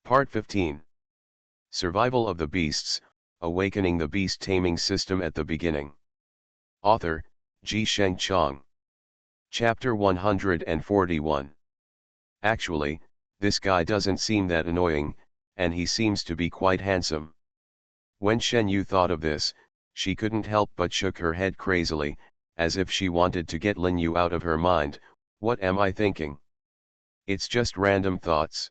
Part 15. Survival of the Beasts, Awakening the Beast Taming System at the Beginning. Author, Ji Sheng Chong. Chapter 141. Actually, this guy doesn't seem that annoying, and he seems to be quite handsome. When Shen Yu thought of this, she couldn't help but shook her head crazily, as if she wanted to get Lin Yu out of her mind. What am I thinking? It's just random thoughts.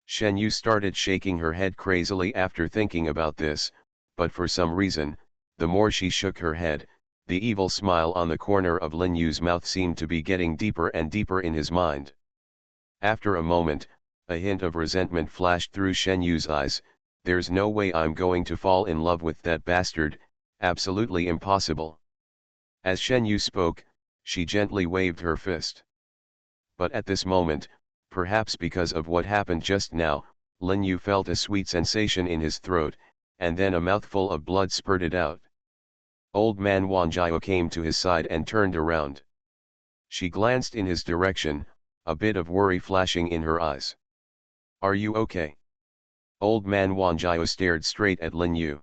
Shen Yu started shaking her head crazily after thinking about this, but for some reason, the more she shook her head, the evil smile on the corner of Lin Yu's mouth seemed to be getting deeper and deeper in his mind. After a moment, a hint of resentment flashed through Shen Yu's eyes. There's no way I'm going to fall in love with that bastard, absolutely impossible. As Shen Yu spoke, she gently waved her fist. But at this moment, perhaps because of what happened just now, Lin Yu felt a sweet sensation in his throat, and then a mouthful of blood spurted out. Old man Wanjiao came to his side and turned around. She glanced in his direction, a bit of worry flashing in her eyes. Are you okay? Old man Wanjiao stared straight at Lin Yu.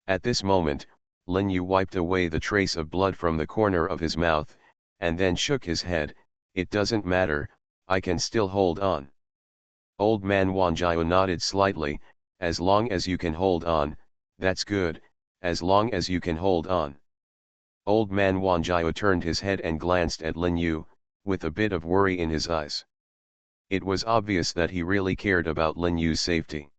At this moment, Lin Yu wiped away the trace of blood from the corner of his mouth, and then shook his head. It doesn't matter, I can still hold on. Old man Wanjiao nodded slightly. As long as you can hold on, that's good, as long as you can hold on. Old man Wanjiao turned his head and glanced at Lin Yu, with a bit of worry in his eyes. It was obvious that he really cared about Lin Yu's safety.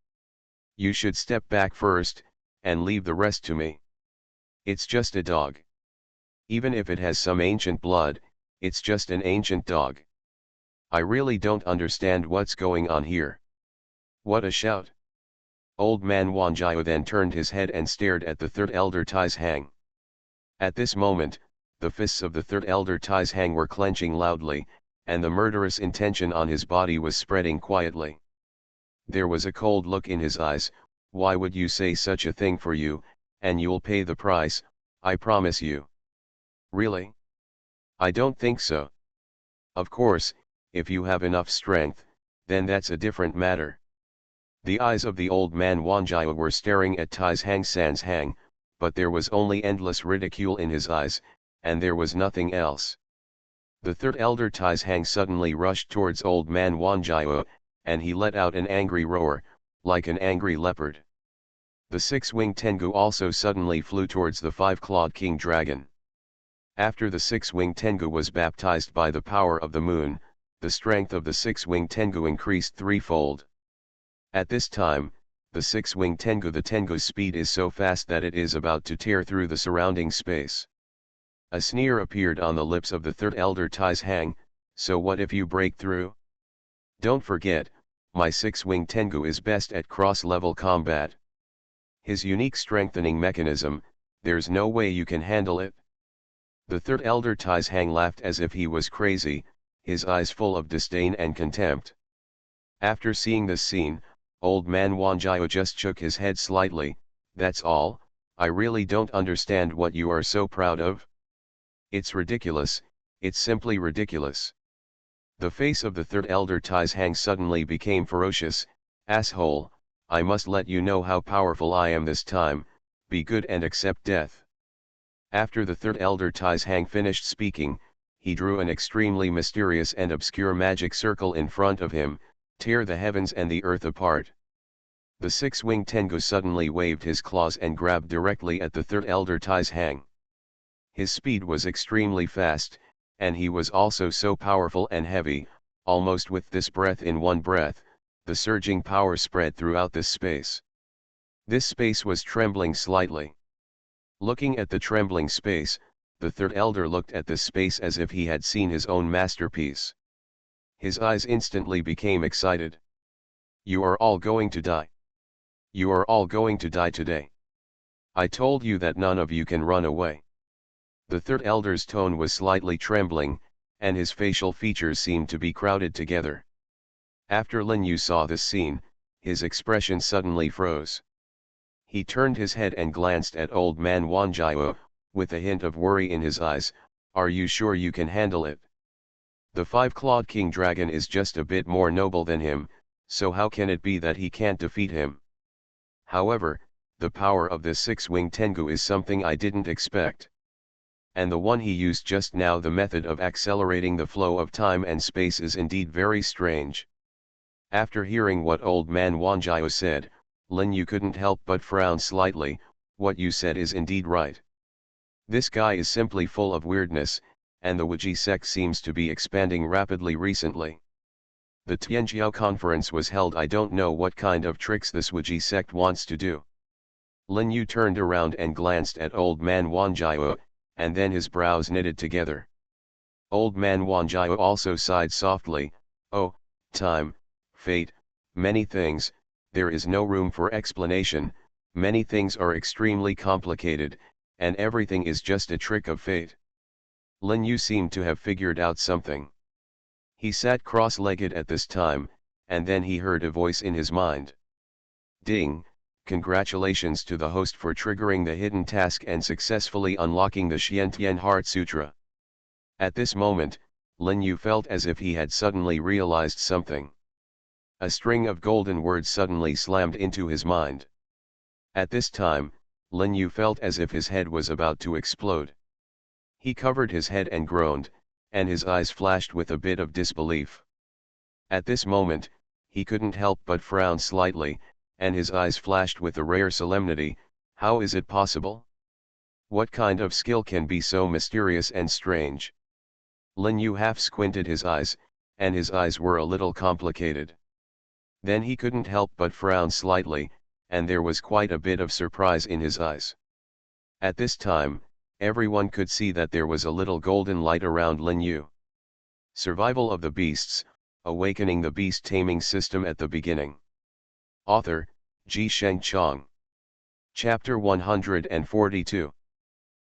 You should step back first, and leave the rest to me. It's just a dog. Even if it has some ancient blood, it's just an ancient dog. I really don't understand what's going on here. What a shout. Old man Wanjiao then turned his head and stared at the third elder Tai's Hang. At this moment, the fists of the third elder Tai's Hang were clenching loudly, and the murderous intention on his body was spreading quietly. There was a cold look in his eyes. Why would you say such a thing? For you, and you'll pay the price, I promise you. Really? I don't think so. Of course, if you have enough strength, then that's a different matter. The eyes of the old man Wanjiao were staring at Tai's Hang San's Hang, but there was only endless ridicule in his eyes, and there was nothing else. The third elder Tai's Hang suddenly rushed towards old man Wanjiao, and he let out an angry roar, like an angry leopard. The six-winged Tengu also suddenly flew towards the five-clawed king dragon. After the six-winged Tengu was baptized by the power of the moon, the strength of the six-winged Tengu increased threefold. At this time, the six-winged Tengu, the Tengu's speed is so fast that it is about to tear through the surrounding space. A sneer appeared on the lips of the third elder Tai's Hang. So what if you break through? Don't forget, my six-winged Tengu is best at cross-level combat. His unique strengthening mechanism, there's no way you can handle it. The third elder Tai's Hang laughed as if he was crazy, his eyes full of disdain and contempt. After seeing this scene, old man Wanjiao just shook his head slightly. That's all. I really don't understand what you are so proud of. It's ridiculous, it's simply ridiculous. The face of the third elder Tai's Hang suddenly became ferocious. Asshole, I must let you know how powerful I am this time. Be good and accept death. After the third elder Tai's Hang finished speaking, he drew an extremely mysterious and obscure magic circle in front of him. Tear the heavens and the earth apart. The six-winged Tengu suddenly waved his claws and grabbed directly at the third elder Tai's Hang. His speed was extremely fast, and he was also so powerful and heavy. Almost with this breath in one breath, the surging power spread throughout this space. This space was trembling slightly. Looking at the trembling space, the third elder looked at this space as if he had seen his own masterpiece. His eyes instantly became excited. You are all going to die. You are all going to die today. I told you that none of you can run away. The third elder's tone was slightly trembling, and his facial features seemed to be crowded together. After Lin Yu saw this scene, his expression suddenly froze. He turned his head and glanced at old man Wanjiao, with a hint of worry in his eyes. Are you sure you can handle it? The five-clawed king dragon is just a bit more noble than him, So how can it be that he can't defeat him? However, the power of this six-winged Tengu is something I didn't expect. And the one he used just now, the method of accelerating the flow of time and space, is indeed very strange. After hearing what old man Wanjiao said, Lin Yu couldn't help but frown slightly. What you said is indeed right. This guy is simply full of weirdness, and the Wuji sect seems to be expanding rapidly recently. The Tianjiao conference was held. I don't know what kind of tricks this Wuji sect wants to do. Lin Yu turned around and glanced at old man Wanjiao, and then his brows knitted together. Old man Wanjiao also sighed softly. Oh, time, fate, many things, there is no room for explanation, many things are extremely complicated, and everything is just a trick of fate. Lin Yu seemed to have figured out something. He sat cross-legged at this time, and then he heard a voice in his mind. Ding! Congratulations to the host for triggering the hidden task and successfully unlocking the Xiantian Heart Sutra. At this moment, Lin Yu felt as if he had suddenly realized something. A string of golden words suddenly slammed into his mind. At this time, Lin Yu felt as if his head was about to explode. He covered his head and groaned, and his eyes flashed with a bit of disbelief. At this moment, he couldn't help but frown slightly, and his eyes flashed with a rare solemnity. How is it possible? What kind of skill can be so mysterious and strange? Lin Yu half squinted his eyes, and his eyes were a little complicated. Then he couldn't help but frown slightly, and there was quite a bit of surprise in his eyes. At this time, everyone could see that there was a little golden light around Lin Yu. Survival of the Beasts, Awakening the Beast Taming System at the Beginning. Author, Ji Sheng Chong. Chapter 142.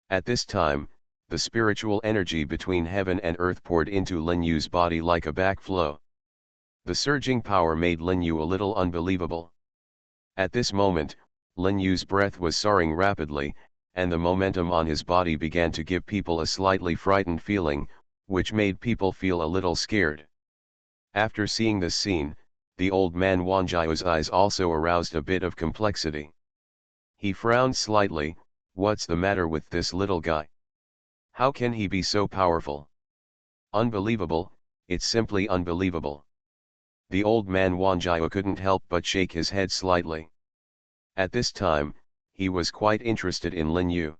At this time, the spiritual energy between heaven and earth poured into Lin Yu's body like a backflow. The surging power made Lin Yu a little unbelievable. At this moment, Lin Yu's breath was soaring rapidly, and the momentum on his body began to give people a slightly frightened feeling, which made people feel a little scared. After seeing this scene, the old man Wanjiao's eyes also aroused a bit of complexity. He frowned slightly. What's the matter with this little guy? How can he be so powerful? Unbelievable, it's simply unbelievable. The old man Wanjiao couldn't help but shake his head slightly. At this time, he was quite interested in Lin Yu.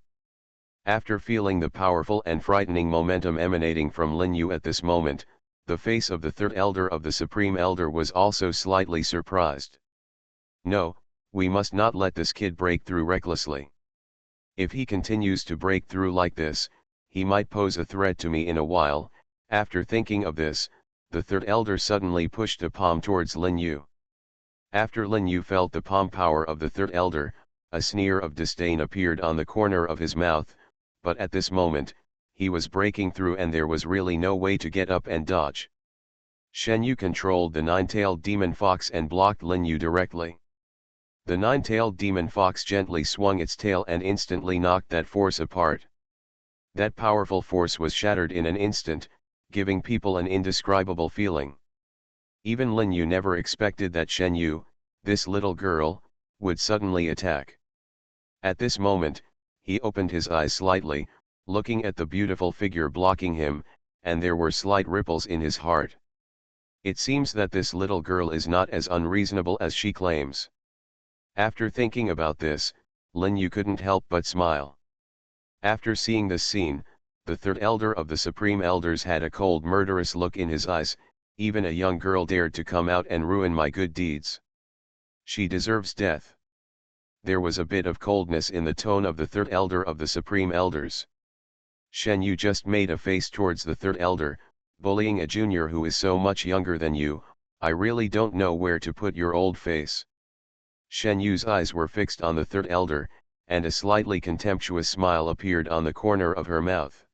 After feeling the powerful and frightening momentum emanating from Lin Yu at this moment, the face of the third elder of the Supreme Elder was also slightly surprised. No, we must not let this kid break through recklessly. If he continues to break through like this, he might pose a threat to me in a while. After thinking of this, the third elder suddenly pushed a palm towards Lin Yu. After Lin Yu felt the palm power of the third elder, a sneer of disdain appeared on the corner of his mouth, but at this moment, he was breaking through and there was really no way to get up and dodge. Shen Yu controlled the nine-tailed demon fox and blocked Lin Yu directly. The nine-tailed demon fox gently swung its tail and instantly knocked that force apart. That powerful force was shattered in an instant, giving people an indescribable feeling. Even Lin Yu never expected that Shen Yu, this little girl, would suddenly attack. At this moment, he opened his eyes slightly, looking at the beautiful figure blocking him, and there were slight ripples in his heart. It seems that this little girl is not as unreasonable as she claims. After thinking about this, Lin Yu couldn't help but smile. After seeing this scene, the third elder of the Supreme Elders had a cold murderous look in his eyes. Even a young girl dared to come out and ruin my good deeds. She deserves death. There was a bit of coldness in the tone of the third elder of the Supreme Elders. Shen Yu just made a face towards the third elder, bullying a junior who is so much younger than you. I really don't know where to put your old face. Shen Yu's eyes were fixed on the third elder, and a slightly contemptuous smile appeared on the corner of her mouth.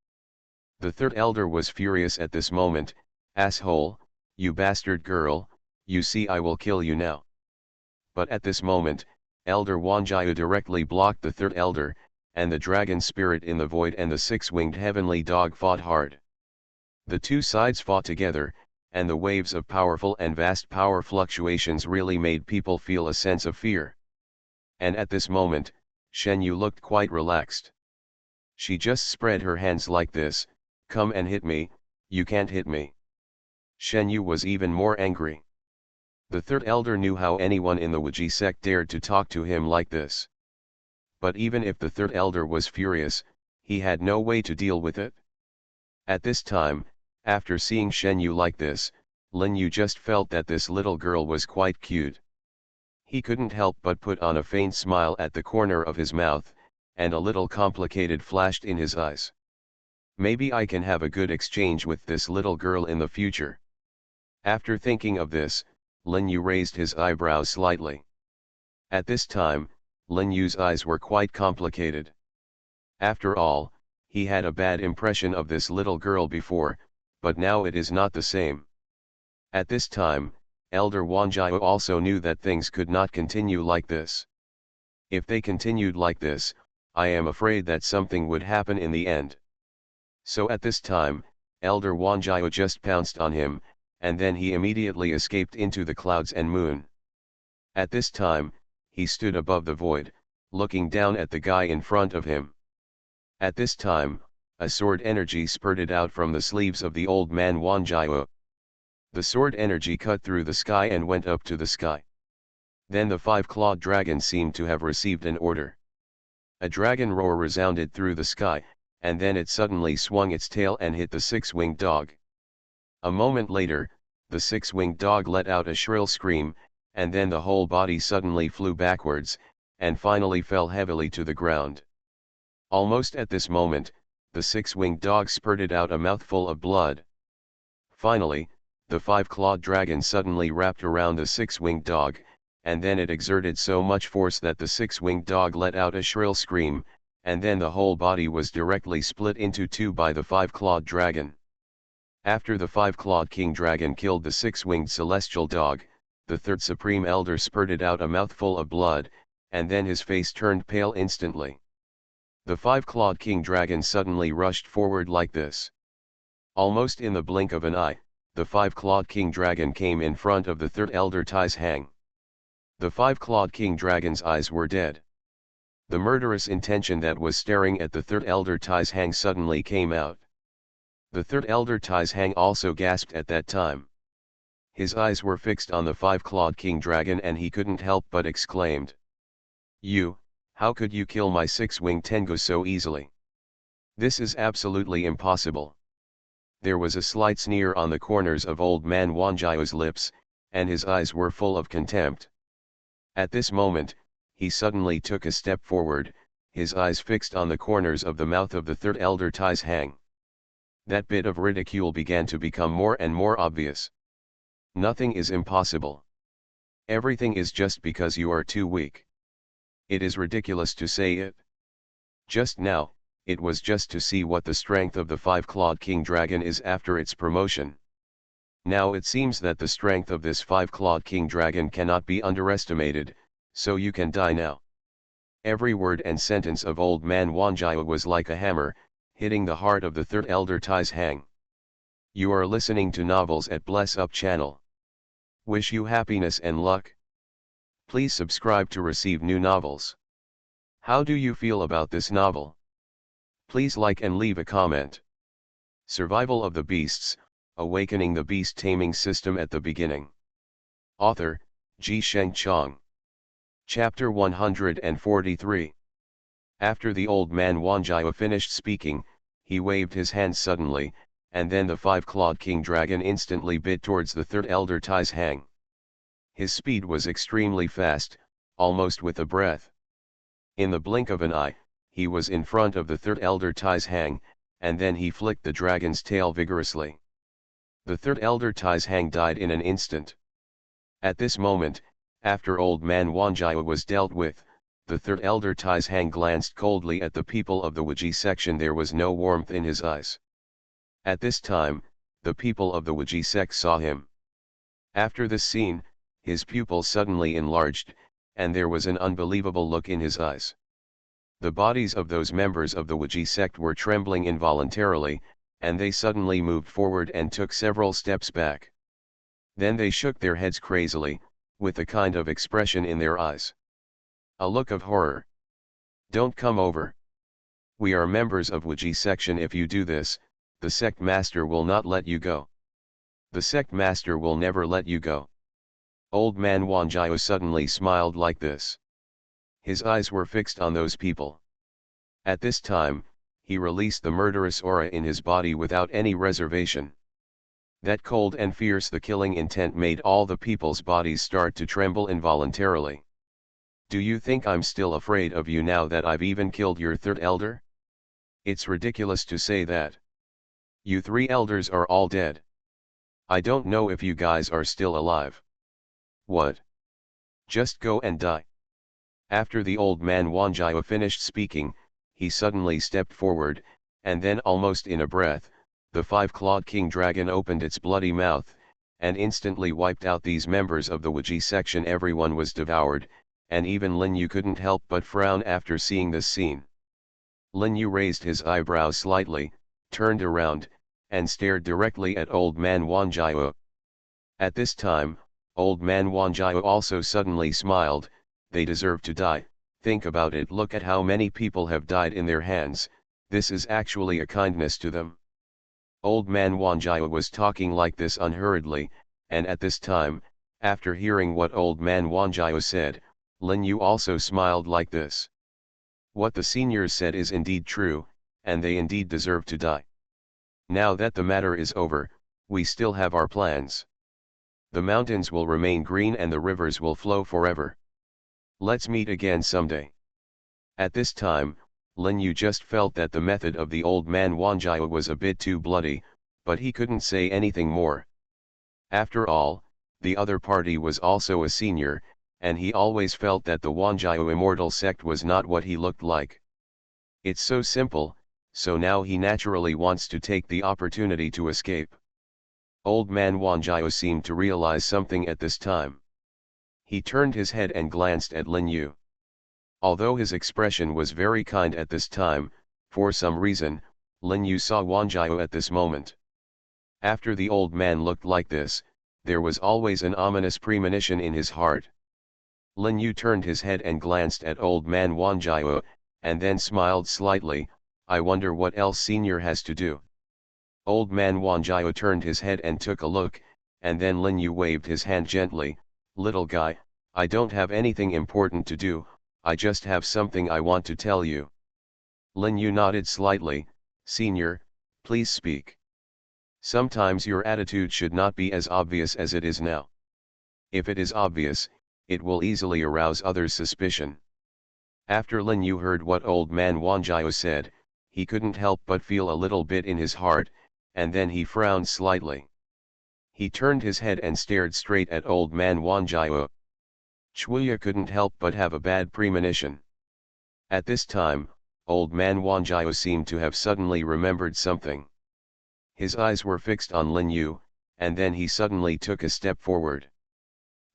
The third elder was furious at this moment. Asshole, you bastard girl, you see I will kill you now. But at this moment, Elder Wanjiao directly blocked the third elder, and the dragon spirit in the void and the six-winged heavenly dog fought hard. The two sides fought together, and the waves of powerful and vast power fluctuations really made people feel a sense of fear. And at this moment, Shen Yu looked quite relaxed. She just spread her hands like this, "Come and hit me, you can't hit me." Shen Yu was even more angry. The third elder knew how anyone in the Wuji sect dared to talk to him like this. But even if the third elder was furious, he had no way to deal with it. At this time, after seeing Shen Yu like this, Lin Yu just felt that this little girl was quite cute. He couldn't help but put on a faint smile at the corner of his mouth, and a little complicated flashed in his eyes. Maybe I can have a good exchange with this little girl in the future. After thinking of this, Lin Yu raised his eyebrows slightly. At this time, Lin Yu's eyes were quite complicated. After all, he had a bad impression of this little girl before, but now it is not the same. At this time, Elder Wanjiao also knew that things could not continue like this. If they continued like this, I am afraid that something would happen in the end. So at this time, Elder Wanjiao just pounced on him, and then he immediately escaped into the clouds and moon. At this time, he stood above the void, looking down at the guy in front of him. At this time, a sword energy spurted out from the sleeves of the old man Wanjiao. The sword energy cut through the sky and went up to the sky. Then the five-clawed dragon seemed to have received an order. A dragon roar resounded through the sky, and then it suddenly swung its tail and hit the six-winged dog. A moment later, the six-winged dog let out a shrill scream, and then the whole body suddenly flew backwards, and finally fell heavily to the ground. Almost at this moment, the six-winged dog spurted out a mouthful of blood. Finally, the five-clawed dragon suddenly wrapped around the six-winged dog, and then it exerted so much force that the six-winged dog let out a shrill scream, and then the whole body was directly split into two by the five-clawed dragon. After the five-clawed king dragon killed the six-winged celestial dog, the third supreme elder spurted out a mouthful of blood, and then his face turned pale instantly. The five-clawed king dragon suddenly rushed forward like this. Almost in the blink of an eye, the five-clawed king dragon came in front of the third elder Tai's Hang. The five-clawed king dragon's eyes were dead. The murderous intention that was staring at the third elder Tai's Hang suddenly came out. The third elder Tai's Hang also gasped at that time. His eyes were fixed on the five-clawed king dragon and he couldn't help but exclaimed, "You, how could you kill my six-winged Tengu so easily? This is absolutely impossible." There was a slight sneer on the corners of old man Wanjiao's lips, and his eyes were full of contempt. At this moment, he suddenly took a step forward, his eyes fixed on the corners of the mouth of the third elder Tai's Hang. That bit of ridicule began to become more and more obvious. Nothing is impossible. Everything is just because you are too weak. It is ridiculous to say it. Just now, it was just to see what the strength of the five-clawed king dragon is after its promotion. Now it seems that the strength of this five-clawed king dragon cannot be underestimated, so you can die now. Every word and sentence of old man Wanjiao was like a hammer, hitting the heart of the third elder Tai's Hang. You are listening to Novels at Bless Up channel. Wish you happiness and luck. Please subscribe to receive new novels. How do you feel about this novel? Please like and leave a comment. Survival of the Beasts, Awakening the Beast Taming System at the Beginning. Author, Ji Sheng Chong. Chapter 143. After the old man Wanjiao finished speaking, he waved his hand suddenly, and then the five-clawed king dragon instantly bit towards the third elder Tai's Hang. His speed was extremely fast, almost with a breath. In the blink of an eye, he was in front of the third elder Tai's Hang, and then he flicked the dragon's tail vigorously. The third elder Tai's Hang died in an instant. At this moment, after old man Wanjiao was dealt with, the third elder Tai's Hang glanced coldly at the people of the Wuji section. There was no warmth in his eyes. At this time, the people of the Wuji sect saw him. After this scene, his pupils suddenly enlarged, and there was an unbelievable look in his eyes. The bodies of those members of the Wuji sect were trembling involuntarily, and they suddenly moved forward and took several steps back. Then they shook their heads crazily, with a kind of expression in their eyes. A look of horror. Don't come over. We are members of Wuji section. If you do this, the sect master will not let you go. The sect master will never let you go. Old man Wanjiao suddenly smiled like this. His eyes were fixed on those people. At this time, he released the murderous aura in his body without any reservation. That cold and fierce the killing intent made all the people's bodies start to tremble involuntarily. Do you think I'm still afraid of you now that I've even killed your third elder? It's ridiculous to say that. You 3 elders are all dead. I don't know if you guys are still alive. What? Just go and die. After the old man Wanjiao finished speaking, he suddenly stepped forward, and then almost in a breath, the 5-clawed king dragon opened its bloody mouth, and instantly wiped out these members of the Wuji section. Everyone was devoured, and even Lin Yu couldn't help but frown after seeing this scene. Lin Yu raised his eyebrows slightly, turned around, and stared directly at old man Wanjiao. At this time, old man Wanjiao also suddenly smiled. They deserve to die. Think about it. Look at how many people have died in their hands. This is actually a kindness to them. Old man Wanjiao was talking like this unhurriedly, and at this time, after hearing what old man Wanjiao said, Lin Yu also smiled like this. What the seniors said is indeed true, and they indeed deserve to die. Now that the matter is over, we still have our plans. The mountains will remain green and the rivers will flow forever. Let's meet again someday. At this time, Lin Yu just felt that the method of the old man Wanjiao was a bit too bloody, but he couldn't say anything more. After all, the other party was also a senior, and he always felt that the Wanjiao immortal sect was not what he looked like. It's so simple, so now he naturally wants to take the opportunity to escape. Old man Wanjiao seemed to realize something at this time. He turned his head and glanced at Lin Yu. Although his expression was very kind at this time, for some reason, Lin Yu saw Wanjiao at this moment. After the old man looked like this, there was always an ominous premonition in his heart. Lin Yu turned his head and glanced at old man Wanjiao, and then smiled slightly. I wonder what else senior has to do. Old man Wanjiao turned his head and took a look, and then Lin Yu waved his hand gently. Little guy, I don't have anything important to do, I just have something I want to tell you. Lin Yu nodded slightly. Senior, please speak. Sometimes your attitude should not be as obvious as it is now. If it is obvious, it will easily arouse others' suspicion. After Lin Yu heard what old man Wanjiao said, he couldn't help but feel a little bit in his heart, and then he frowned slightly. He turned his head and stared straight at old man Wanjiao. Chuya couldn't help but have a bad premonition. At this time, old man Wanjiao seemed to have suddenly remembered something. His eyes were fixed on Lin Yu, and then he suddenly took a step forward.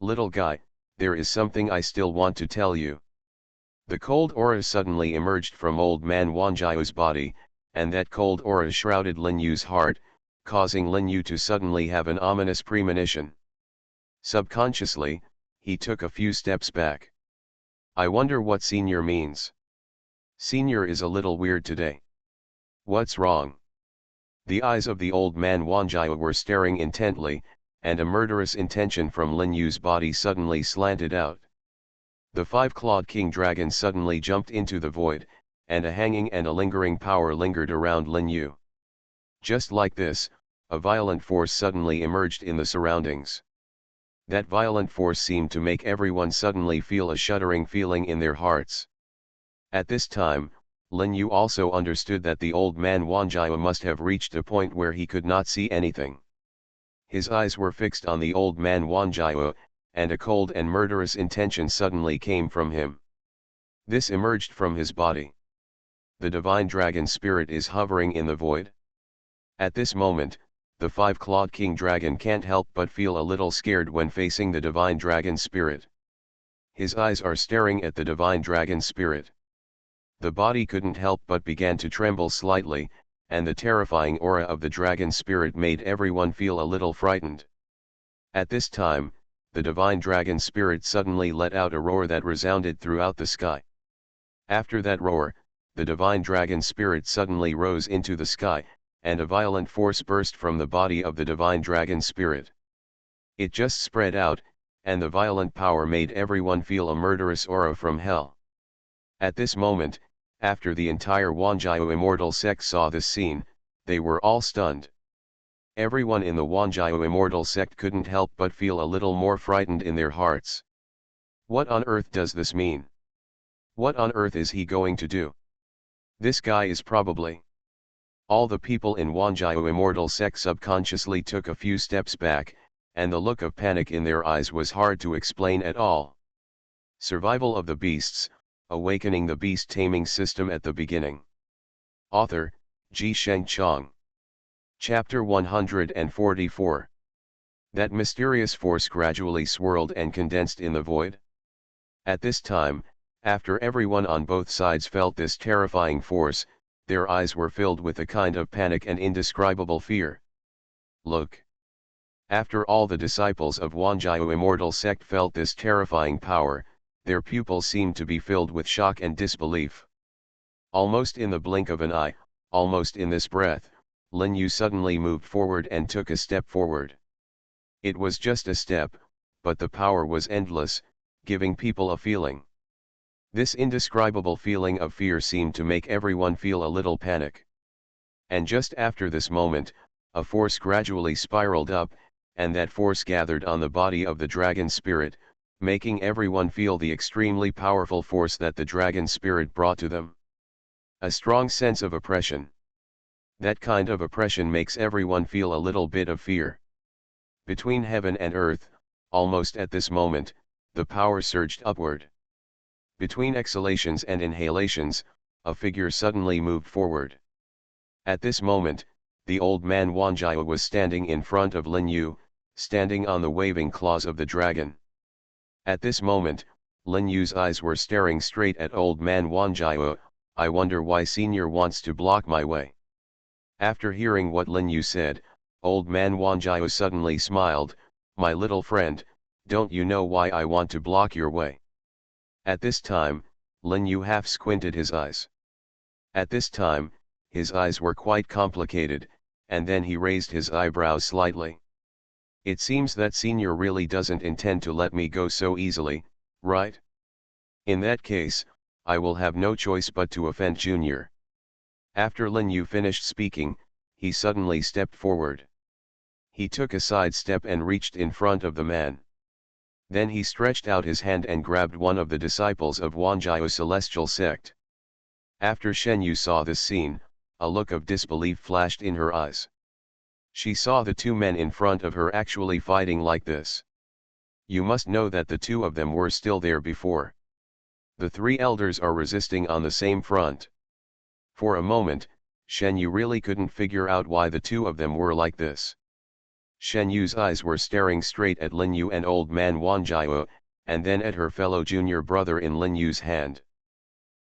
Little guy, there is something I still want to tell you. The cold aura suddenly emerged from old man Wanjiao's body, and that cold aura shrouded Lin Yu's heart, causing Lin Yu to suddenly have an ominous premonition. Subconsciously, he took a few steps back. I wonder what senior means. Senior is a little weird today. What's wrong? The eyes of the old man Wanjiao were staring intently, and a murderous intention from Lin Yu's body suddenly slanted out. The 5-clawed king dragon suddenly jumped into the void, and a hanging and a lingering power lingered around Lin Yu. Just like this, a violent force suddenly emerged in the surroundings. That violent force seemed to make everyone suddenly feel a shuddering feeling in their hearts. At this time, Lin Yu also understood that the old man Wanjiao must have reached a point where he could not see anything. His eyes were fixed on the old man Wanjiao, and a cold and murderous intention suddenly came from him. This emerged from his body. The divine dragon spirit is hovering in the void. At this moment, the 5-clawed king dragon can't help but feel a little scared when facing the divine dragon spirit. His eyes are staring at the divine dragon spirit. The body couldn't help but began to tremble slightly, and the terrifying aura of the dragon spirit made everyone feel a little frightened. At this time, the divine dragon spirit suddenly let out a roar that resounded throughout the sky. After that roar, the divine dragon spirit suddenly rose into the sky, and a violent force burst from the body of the divine dragon spirit. It just spread out, and the violent power made everyone feel a murderous aura from hell. At this moment, after the entire Wanjiao immortal sect saw this scene, they were all stunned. Everyone in the Wanjiao immortal sect couldn't help but feel a little more frightened in their hearts. What on earth does this mean? What on earth is he going to do? This guy is probably... All the people in Wanjiao immortal sect subconsciously took a few steps back, and the look of panic in their eyes was hard to explain at all. Survival of the Beasts, Awakening the Beast Taming System at the Beginning. Author, Ji Sheng Chong. Chapter 144. That mysterious force gradually swirled and condensed in the void. At this time, after everyone on both sides felt this terrifying force, their eyes were filled with a kind of panic and indescribable fear. Look! After all the disciples of Wanjiao immortal sect felt this terrifying power, their pupils seemed to be filled with shock and disbelief. Almost in the blink of an eye, almost in this breath, Lin Yu suddenly moved forward and took a step forward. It was just a step, but the power was endless, giving people a feeling. This indescribable feeling of fear seemed to make everyone feel a little panic. And just after this moment, a force gradually spiraled up, and that force gathered on the body of the dragon spirit, making everyone feel the extremely powerful force that the dragon spirit brought to them. A strong sense of oppression. That kind of oppression makes everyone feel a little bit of fear. Between heaven and earth, almost at this moment, the power surged upward. Between exhalations and inhalations, a figure suddenly moved forward. At this moment, the old man Wanjiao was standing in front of Lin Yu, standing on the waving claws of the dragon. At this moment, Lin Yu's eyes were staring straight at old man Wanjiao. I wonder why Senior wants to block my way. After hearing what Lin Yu said, old man Wanjiao suddenly smiled. My little friend, don't you know why I want to block your way? At this time, Lin Yu half squinted his eyes. At this time, his eyes were quite complicated, and then he raised his eyebrows slightly. It seems that Senior really doesn't intend to let me go so easily, right? In that case, I will have no choice but to offend Junior. After Lin Yu finished speaking, he suddenly stepped forward. He took a side step and reached in front of the man. Then he stretched out his hand and grabbed one of the disciples of Wanjiao celestial sect. After Shen Yu saw this scene, a look of disbelief flashed in her eyes. She saw the two men in front of her actually fighting like this. You must know that the two of them were still there before. The three elders are resisting on the same front. For a moment, Shen Yu really couldn't figure out why the two of them were like this. Shen Yu's eyes were staring straight at Lin Yu and old man Wanjiao, and then at her fellow junior brother in Lin Yu's hand.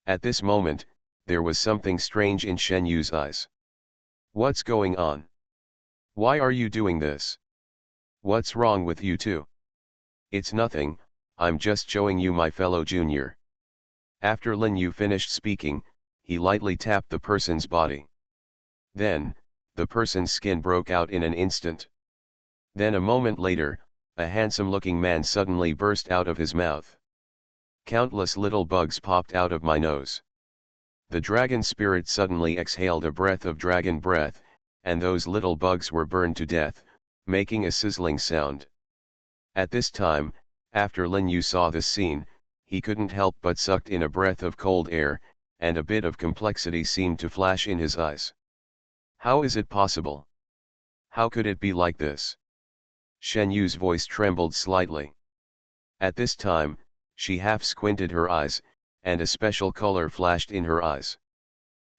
At this moment, there was something strange in Shen Yu's eyes. What's going on? Why are you doing this? What's wrong with you two? It's nothing, I'm just showing you my fellow junior. After Lin Yu finished speaking, he lightly tapped the person's body. Then, the person's skin broke out in an instant. Then a moment later, a handsome-looking man suddenly burst out of his mouth. Countless little bugs popped out of my nose. The dragon spirit suddenly exhaled a breath of dragon breath, and those little bugs were burned to death, making a sizzling sound. At this time, after Lin Yu saw this scene, he couldn't help but sucked in a breath of cold air, and a bit of complexity seemed to flash in his eyes. How is it possible? How could it be like this? Shen Yu's voice trembled slightly. At this time, she half squinted her eyes, and a special color flashed in her eyes.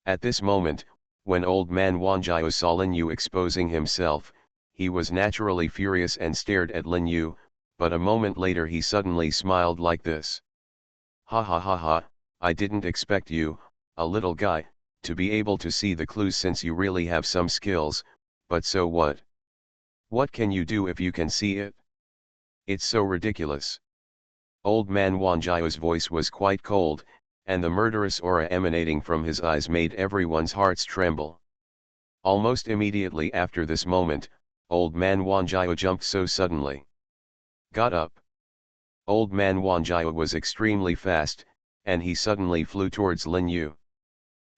At this moment, when old man Wanjiao saw Lin Yu exposing himself, he was naturally furious and stared at Lin Yu, but a moment later he suddenly smiled like this. Ha ha ha ha, I didn't expect you, a little guy, to be able to see the clues since you really have some skills, but so what? What can you do if you can see it? It's so ridiculous. Old man Wanjiao's voice was quite cold, and the murderous aura emanating from his eyes made everyone's hearts tremble. Almost immediately after this moment, old man Wanjiao jumped so suddenly. Got up. Old man Wanjiao was extremely fast, and he suddenly flew towards Lin Yu.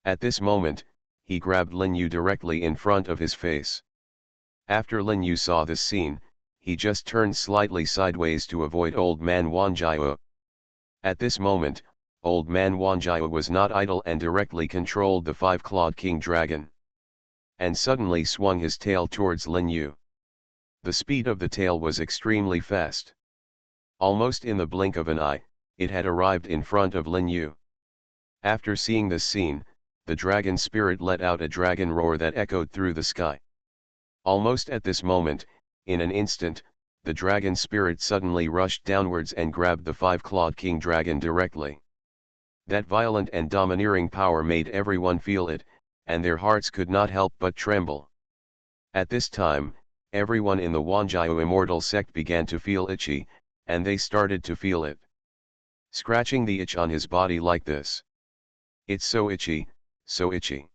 At this moment, he grabbed Lin Yu directly in front of his face. After Lin Yu saw this scene, he just turned slightly sideways to avoid old man Wanjiao. At this moment, old man Wanjiao was not idle and directly controlled the five-clawed king dragon. And suddenly swung his tail towards Lin Yu. The speed of the tail was extremely fast. Almost in the blink of an eye, it had arrived in front of Lin Yu. After seeing this scene, the dragon spirit let out a dragon roar that echoed through the sky. Almost at this moment, in an instant, the dragon spirit suddenly rushed downwards and grabbed the five-clawed king dragon directly. That violent and domineering power made everyone feel it, and their hearts could not help but tremble. At this time, everyone in the Wanjiao immortal sect began to feel itchy, and they started to feel it. Scratching the itch on his body like this. It's so itchy, so itchy.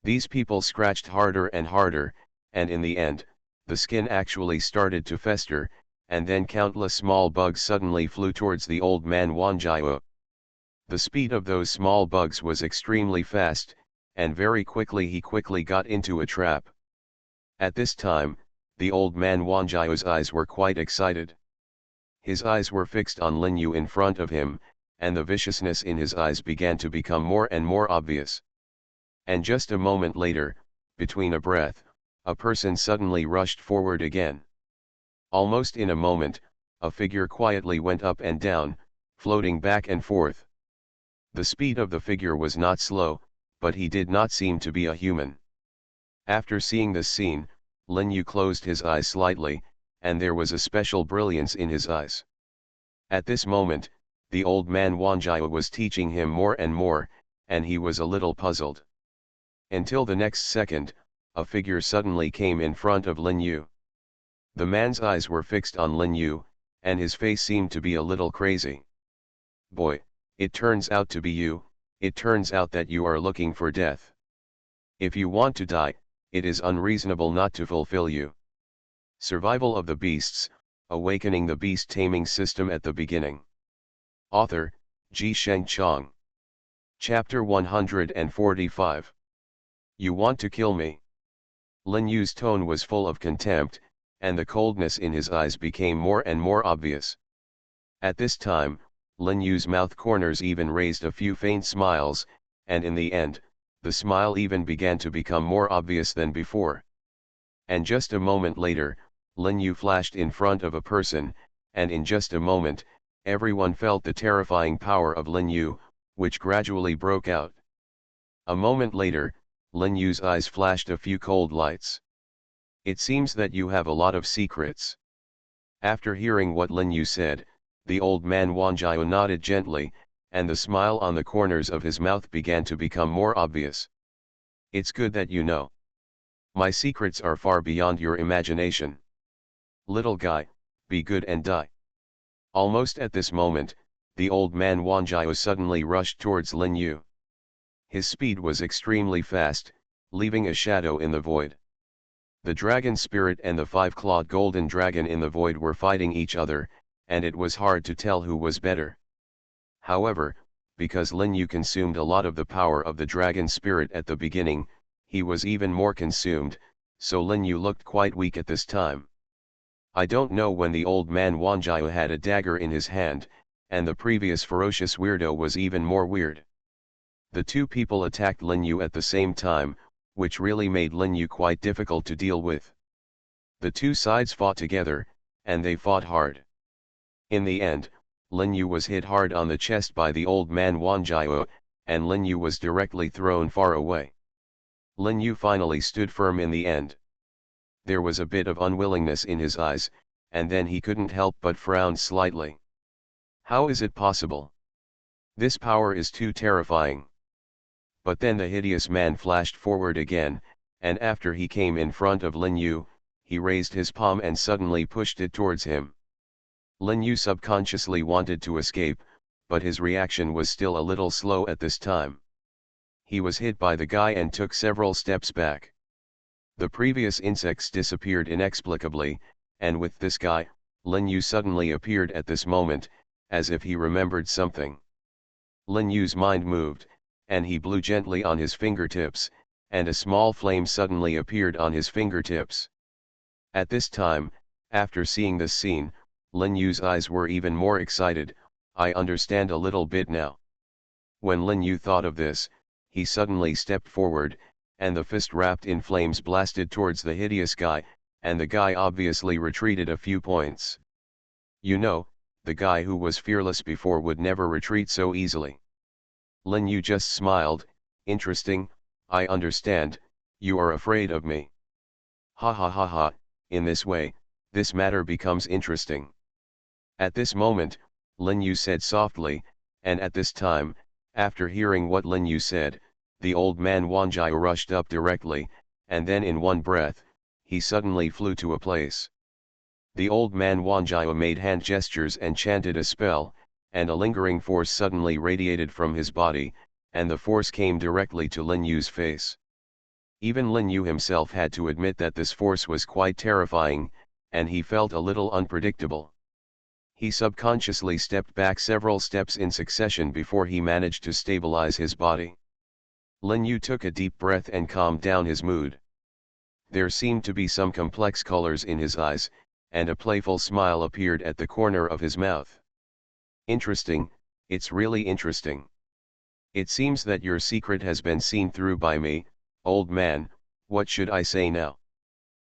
These people scratched harder and harder, and in the end, the skin actually started to fester, and then countless small bugs suddenly flew towards the old man Wanjiao. The speed of those small bugs was extremely fast, and very quickly he quickly got into a trap. At this time, the old man Wanjiao's eyes were quite excited. His eyes were fixed on Lin Yu in front of him, and the viciousness in his eyes began to become more and more obvious. And just a moment later, between a breath, a person suddenly rushed forward again. Almost in a moment, a figure quietly went up and down, floating back and forth. The speed of the figure was not slow, but he did not seem to be a human. After seeing this scene, Lin Yu closed his eyes slightly, and there was a special brilliance in his eyes. At this moment, the old man Wanjiao was teaching him more and more, and he was a little puzzled. Until the next second, a figure suddenly came in front of Lin Yu. The man's eyes were fixed on Lin Yu, and his face seemed to be a little crazy. Boy, it turns out to be you, it turns out that you are looking for death. If you want to die, it is unreasonable not to fulfill you. Survival of the Beasts, Awakening the Beast Taming System at the Beginning. Author, Ji Sheng Chong. Chapter 145. You want to kill me? Lin Yu's tone was full of contempt, and the coldness in his eyes became more and more obvious. At this time, Lin Yu's mouth corners even raised a few faint smiles, and in the end, the smile even began to become more obvious than before. And just a moment later, Lin Yu flashed in front of a person, and in just a moment, everyone felt the terrifying power of Lin Yu, which gradually broke out. A moment later, Lin Yu's eyes flashed a few cold lights. It seems that you have a lot of secrets. After hearing what Lin Yu said, the old man Wanjiao nodded gently, and the smile on the corners of his mouth began to become more obvious. It's good that you know. My secrets are far beyond your imagination. Little guy, be good and die. Almost at this moment, the old man Wanjiao suddenly rushed towards Lin Yu. His speed was extremely fast, leaving a shadow in the void. The dragon spirit and the five-clawed golden dragon in the void were fighting each other, and it was hard to tell who was better. However, because Lin Yu consumed a lot of the power of the dragon spirit at the beginning, he was even more consumed, so Lin Yu looked quite weak at this time. I don't know when the old man Wanjiao had a dagger in his hand, and the previous ferocious weirdo was even more weird. The two people attacked Lin Yu at the same time, which really made Lin Yu quite difficult to deal with. The two sides fought together, and they fought hard. In the end, Lin Yu was hit hard on the chest by the old man Wanjiao, and Lin Yu was directly thrown far away. Lin Yu finally stood firm in the end. There was a bit of unwillingness in his eyes, and then he couldn't help but frown slightly. How is it possible? This power is too terrifying. But then the hideous man flashed forward again, and after he came in front of Lin Yu, he raised his palm and suddenly pushed it towards him. Lin Yu subconsciously wanted to escape, but his reaction was still a little slow at this time. He was hit by the guy and took several steps back. The previous insects disappeared inexplicably, and with this guy, Lin Yu suddenly appeared at this moment, as if he remembered something. Lin Yu's mind moved, and he blew gently on his fingertips, and a small flame suddenly appeared on his fingertips. At this time, after seeing this scene, Lin Yu's eyes were even more excited. I understand a little bit now. When Lin Yu thought of this, he suddenly stepped forward, and the fist wrapped in flames blasted towards the hideous guy, and the guy obviously retreated a few points. You know, the guy who was fearless before would never retreat so easily. Lin Yu just smiled. Interesting, I understand, you are afraid of me. Ha ha ha ha, in this way, this matter becomes interesting. At this moment, Lin Yu said softly, and at this time, after hearing what Lin Yu said, the old man Wanjiao rushed up directly, and then in one breath, he suddenly flew to a place. The old man Wanjiao made hand gestures and chanted a spell, and a lingering force suddenly radiated from his body, and the force came directly to Lin Yu's face. Even Lin Yu himself had to admit that this force was quite terrifying, and he felt a little unpredictable. He subconsciously stepped back several steps in succession before he managed to stabilize his body. Lin Yu took a deep breath and calmed down his mood. There seemed to be some complex colors in his eyes, and a playful smile appeared at the corner of his mouth. Interesting, it's really interesting. It seems that your secret has been seen through by me, old man, what should I say now?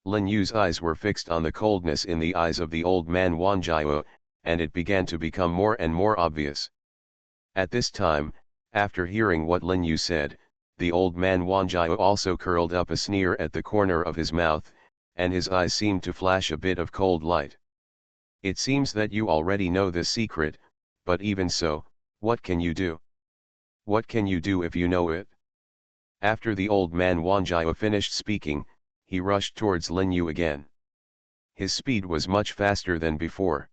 Lin Yu's eyes were fixed on the coldness in the eyes of the old man Wanjiao, and it began to become more and more obvious. At this time, after hearing what Lin Yu said, the old man Wanjiao also curled up a sneer at the corner of his mouth, and his eyes seemed to flash a bit of cold light. It seems that you already know this secret, but even so, what can you do? What can you do if you know it? After the old man Wanjiao finished speaking, he rushed towards Lin Yu again. His speed was much faster than before.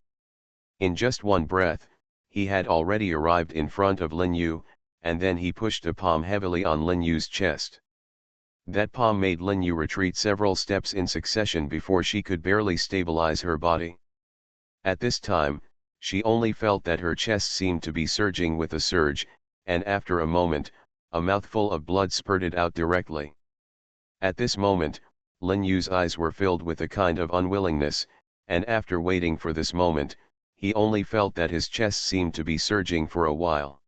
In just one breath, he had already arrived in front of Lin Yu, and then he pushed a palm heavily on Lin Yu's chest. That palm made Lin Yu retreat several steps in succession before she could barely stabilize her body. At this time, she only felt that her chest seemed to be surging with a surge, and after a moment, a mouthful of blood spurted out directly. At this moment, Lin Yu's eyes were filled with a kind of unwillingness, and after waiting for this moment, he only felt that his chest seemed to be surging for a while.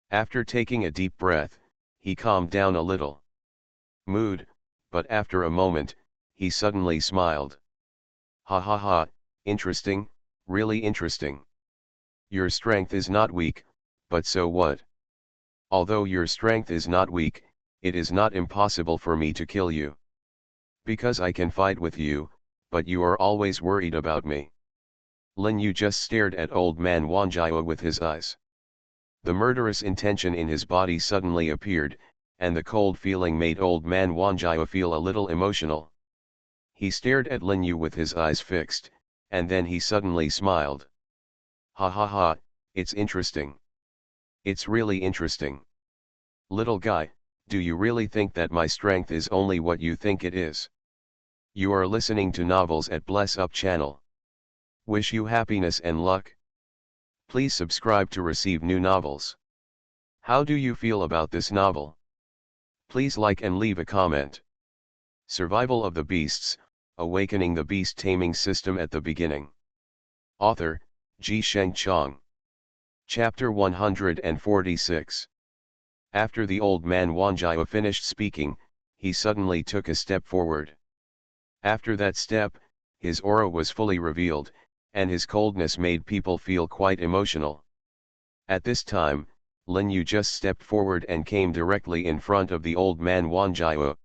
After taking a deep breath, he calmed down a little. But after a moment, he suddenly smiled. Ha ha ha, interesting, really interesting. Your strength is not weak, but so what? Although your strength is not weak, it is not impossible for me to kill you. Because I can fight with you, but you are always worried about me. Lin Yu just stared at old man Wanjiao with his eyes. The murderous intention in his body suddenly appeared, and the cold feeling made old man Wanjiao feel a little emotional. He stared at Lin Yu with his eyes fixed, and then he suddenly smiled. Ha ha ha, it's interesting. It's really interesting. Little guy, do you really think that my strength is only what you think it is? You are listening to Novels at Bless Up channel. Wish you happiness and luck. Please subscribe to receive new novels. How do you feel about this novel? Please like and leave a comment. Survival of the Beasts, Awakening the Beast Taming System at the Beginning. Author, Ji Sheng Chong. Chapter 146. After the old man Wanjiao finished speaking, he suddenly took a step forward. After that step, his aura was fully revealed, and his coldness made people feel quite emotional. At this time, Lin Yu just stepped forward and came directly in front of the old man Wanjiao.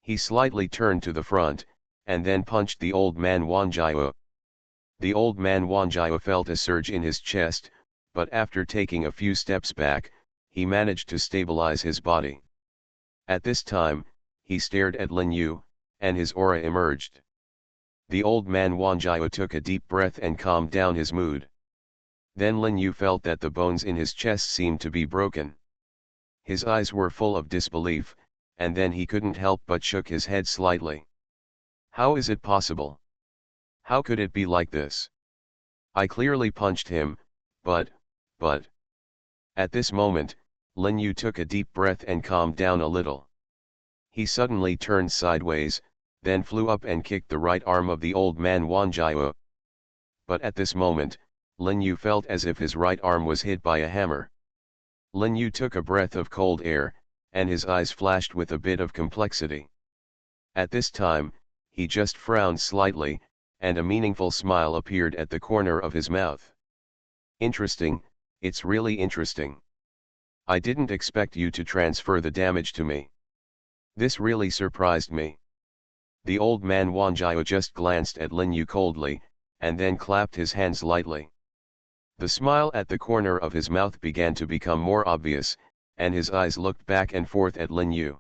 He slightly turned to the front, and then punched the old man Wanjiao. The old man Wanjiao felt a surge in his chest, but after taking a few steps back, he managed to stabilize his body. At this time, he stared at Lin Yu, and his aura emerged. The old man Wanjiao took a deep breath and calmed down his mood. Then Lin Yu felt that the bones in his chest seemed to be broken. His eyes were full of disbelief, and then he couldn't help but shook his head slightly. How is it possible? How could it be like this? I clearly punched him, but... At this moment, Lin Yu took a deep breath and calmed down a little. He suddenly turned sideways, then flew up and kicked the right arm of the old man Wanjiao. But at this moment, Lin Yu felt as if his right arm was hit by a hammer. Lin Yu took a breath of cold air, and his eyes flashed with a bit of complexity. At this time, he just frowned slightly, and a meaningful smile appeared at the corner of his mouth. Interesting, it's really interesting. I didn't expect you to transfer the damage to me. This really surprised me. The old man Wanjiao just glanced at Lin Yu coldly, and then clapped his hands lightly. The smile at the corner of his mouth began to become more obvious, and his eyes looked back and forth at Lin Yu.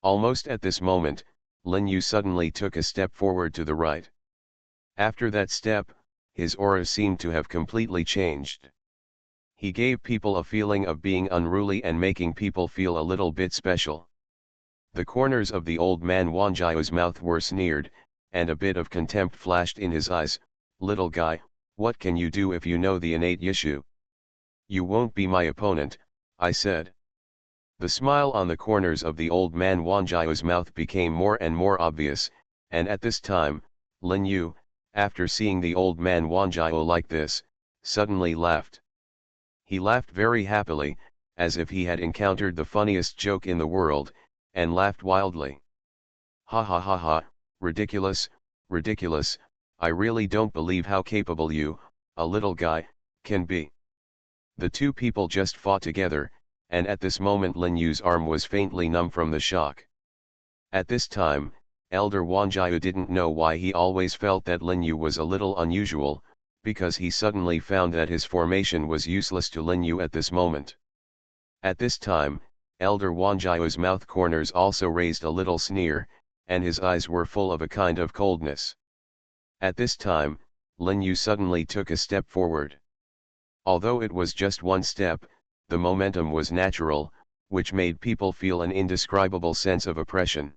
Almost at this moment, Lin Yu suddenly took a step forward to the right. After that step, his aura seemed to have completely changed. He gave people a feeling of being unruly and making people feel a little bit special. The corners of the old man Wanjiao's mouth were sneered, and a bit of contempt flashed in his eyes. Little guy, what can you do if you know the innate issue? You won't be my opponent, I said. The smile on the corners of the old man Wanjiao's mouth became more and more obvious, and at this time, Lin Yu, after seeing the old man Wanjiao like this, suddenly laughed. He laughed very happily, as if he had encountered the funniest joke in the world, and laughed wildly. Ha ha ha ha, ridiculous, ridiculous, I really don't believe how capable you, a little guy, can be. The two people just fought together, and at this moment Lin Yu's arm was faintly numb from the shock. At this time, Elder Wanjiao didn't know why he always felt that Lin Yu was a little unusual, because he suddenly found that his formation was useless to Lin Yu at this moment. At this time, Elder Wanjiao's mouth corners also raised a little sneer, and his eyes were full of a kind of coldness. At this time, Lin Yu suddenly took a step forward. Although it was just one step, the momentum was natural, which made people feel an indescribable sense of oppression.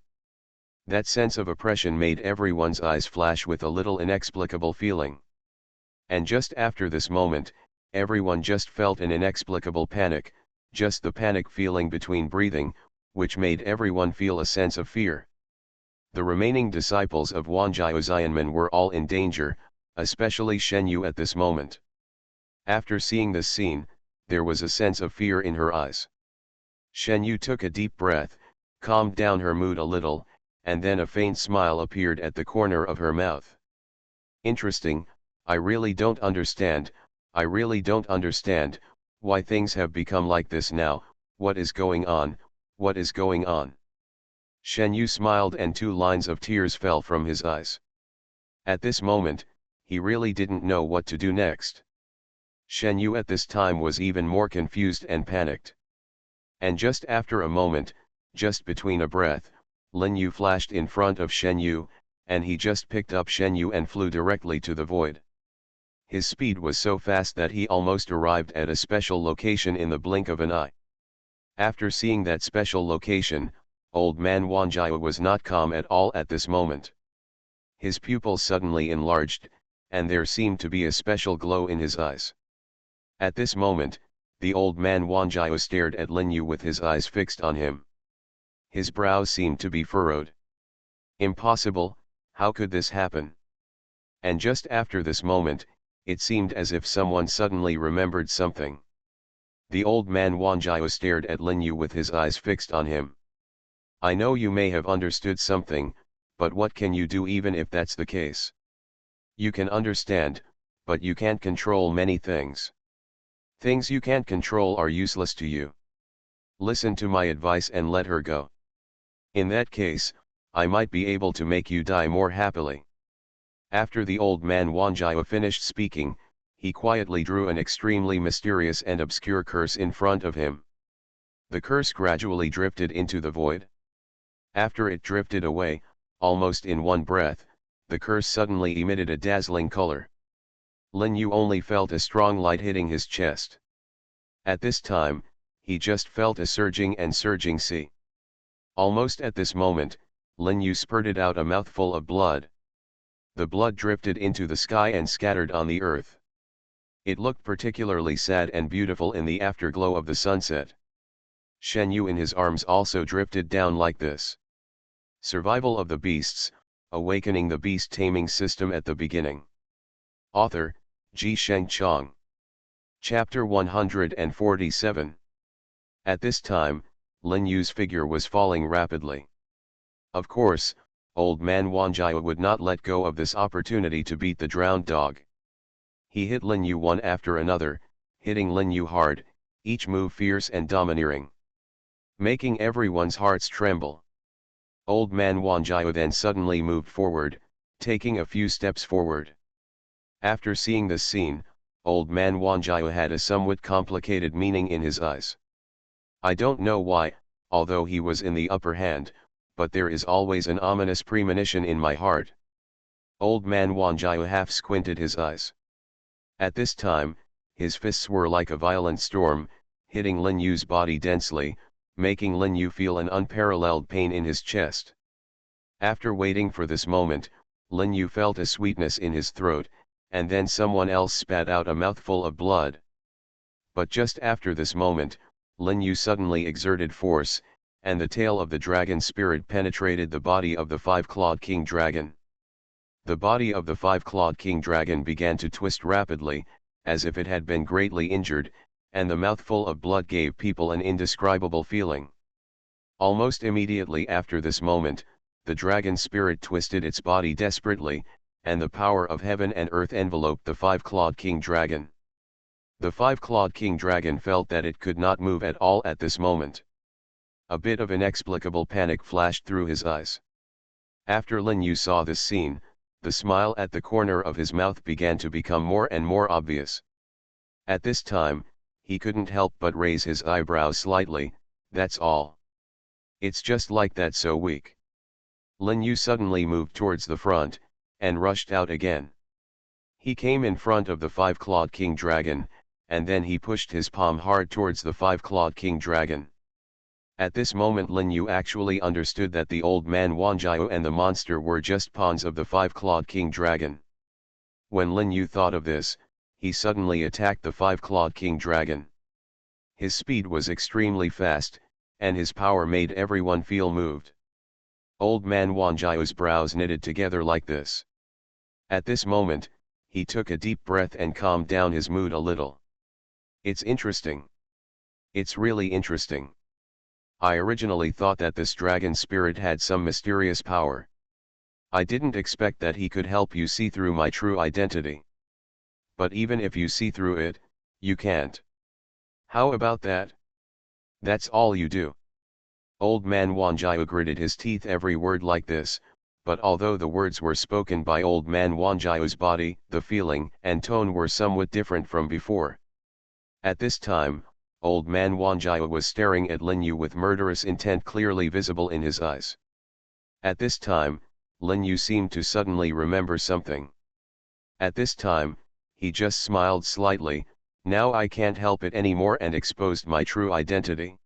That sense of oppression made everyone's eyes flash with a little inexplicable feeling. And just after this moment, everyone just felt an inexplicable panic, just the panic feeling between breathing, which made everyone feel a sense of fear. The remaining disciples of Wanjiao Xianmen were all in danger, especially Shen Yu at this moment. After seeing this scene, there was a sense of fear in her eyes. Shen Yu took a deep breath, calmed down her mood a little, and then a faint smile appeared at the corner of her mouth. Interesting, I really don't understand why things have become like this now. What is going on, what is going on? Shen Yu smiled and 2 lines of tears fell from his eyes. At this moment, he really didn't know what to do next. Shen Yu at this time was even more confused and panicked. And just after a moment, just between a breath, Lin Yu flashed in front of Shen Yu, and he just picked up Shen Yu and flew directly to the void. His speed was so fast that he almost arrived at a special location in the blink of an eye. After seeing that special location, old man Wanjiao was not calm at all at this moment. His pupils suddenly enlarged, and there seemed to be a special glow in his eyes. At this moment, the old man Wanjiao stared at Lin Yu with his eyes fixed on him. His brows seemed to be furrowed. Impossible, how could this happen? And just after this moment, it seemed as if someone suddenly remembered something. The old man Wanjiao stared at Lin Yu with his eyes fixed on him. I know you may have understood something, but what can you do even if that's the case? You can understand, but you can't control many things. Things you can't control are useless to you. Listen to my advice and let her go. In that case, I might be able to make you die more happily. After the old man Wanjiao finished speaking, he quietly drew an extremely mysterious and obscure curse in front of him. The curse gradually drifted into the void. After it drifted away, almost in one breath, the curse suddenly emitted a dazzling color. Lin Yu only felt a strong light hitting his chest. At this time, he just felt a surging and surging sea. Almost at this moment, Lin Yu spurted out a mouthful of blood. The blood drifted into the sky and scattered on the earth. It looked particularly sad and beautiful in the afterglow of the sunset. Shen Yu in his arms also drifted down like this. Survival of the Beasts, Awakening the Beast Taming System at the Beginning. Author, Ji Sheng Chong. Chapter 147. At this time, Lin Yu's figure was falling rapidly. Of course, old man Wanjiao would not let go of this opportunity to beat the drowned dog. He hit Lin Yu one after another, hitting Lin Yu hard, each move fierce and domineering, making everyone's hearts tremble. Old man Wanjiao then suddenly moved forward, taking a few steps forward. After seeing this scene, old man Wanjiao had a somewhat complicated meaning in his eyes. I don't know why, although he was in the upper hand, but there is always an ominous premonition in my heart. Old man Wanjiao half squinted his eyes. At this time, his fists were like a violent storm, hitting Lin Yu's body densely, making Lin Yu feel an unparalleled pain in his chest. After waiting for this moment, Lin Yu felt a sweetness in his throat, and then someone else spat out a mouthful of blood. But just after this moment, Lin Yu suddenly exerted force, and the tail of the dragon spirit penetrated the body of the five-clawed king dragon. The body of the five-clawed king dragon began to twist rapidly, as if it had been greatly injured, and the mouthful of blood gave people an indescribable feeling. Almost immediately after this moment, the dragon spirit twisted its body desperately, and the power of heaven and earth enveloped the five-clawed king dragon. The five-clawed king dragon felt that it could not move at all at this moment. A bit of inexplicable panic flashed through his eyes. After Lin Yu saw this scene, the smile at the corner of his mouth began to become more and more obvious. At this time, he couldn't help but raise his eyebrows slightly, that's all. It's just like that, so weak. Lin Yu suddenly moved towards the front, and rushed out again. He came in front of the five-clawed king dragon, and then he pushed his palm hard towards the five-clawed king dragon. At this moment Lin Yu actually understood that the old man Wanjiao and the monster were just pawns of the five-clawed king dragon. When Lin Yu thought of this, he suddenly attacked the five-clawed king dragon. His speed was extremely fast, and his power made everyone feel moved. Old man Wanjiao's brows knitted together like this. At this moment, he took a deep breath and calmed down his mood a little. It's interesting. It's really interesting. I originally thought that this dragon spirit had some mysterious power. I didn't expect that he could help you see through my true identity. But even if you see through it, you can't. How about that? That's all you do. Old man Wanjiao gritted his teeth every word like this, but although the words were spoken by old man Wanjiao's body, the feeling and tone were somewhat different from before. At this time, old man Wanjiao was staring at Lin Yu with murderous intent clearly visible in his eyes. At this time, Lin Yu seemed to suddenly remember something. At this time, he just smiled slightly, now I can't help it anymore, and exposed my true identity.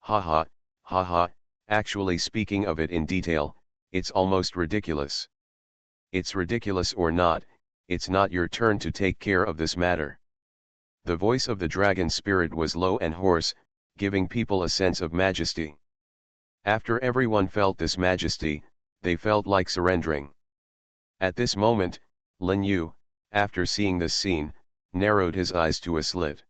Ha ha, actually speaking of it in detail, it's almost ridiculous. It's ridiculous or not, it's not your turn to take care of this matter. The voice of the dragon spirit was low and hoarse, giving people a sense of majesty. After everyone felt this majesty, they felt like surrendering. At this moment, Lin Yu, after seeing this scene, narrowed his eyes to a slit.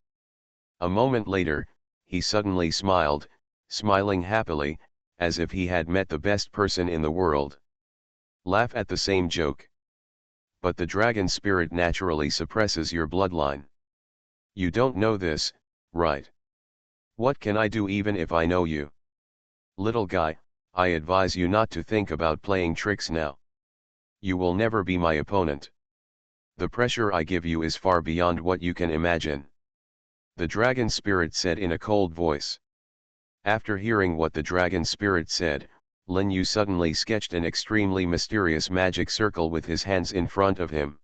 A moment later, he suddenly smiled, smiling happily, as if he had met the best person in the world. Laugh at the same joke. But the dragon spirit naturally suppresses your bloodline. You don't know this, right? What can I do even if I know you? Little guy, I advise you not to think about playing tricks now. You will never be my opponent. The pressure I give you is far beyond what you can imagine. The dragon spirit said in a cold voice. After hearing what the dragon spirit said, Lin Yu suddenly sketched an extremely mysterious magic circle with his hands in front of him.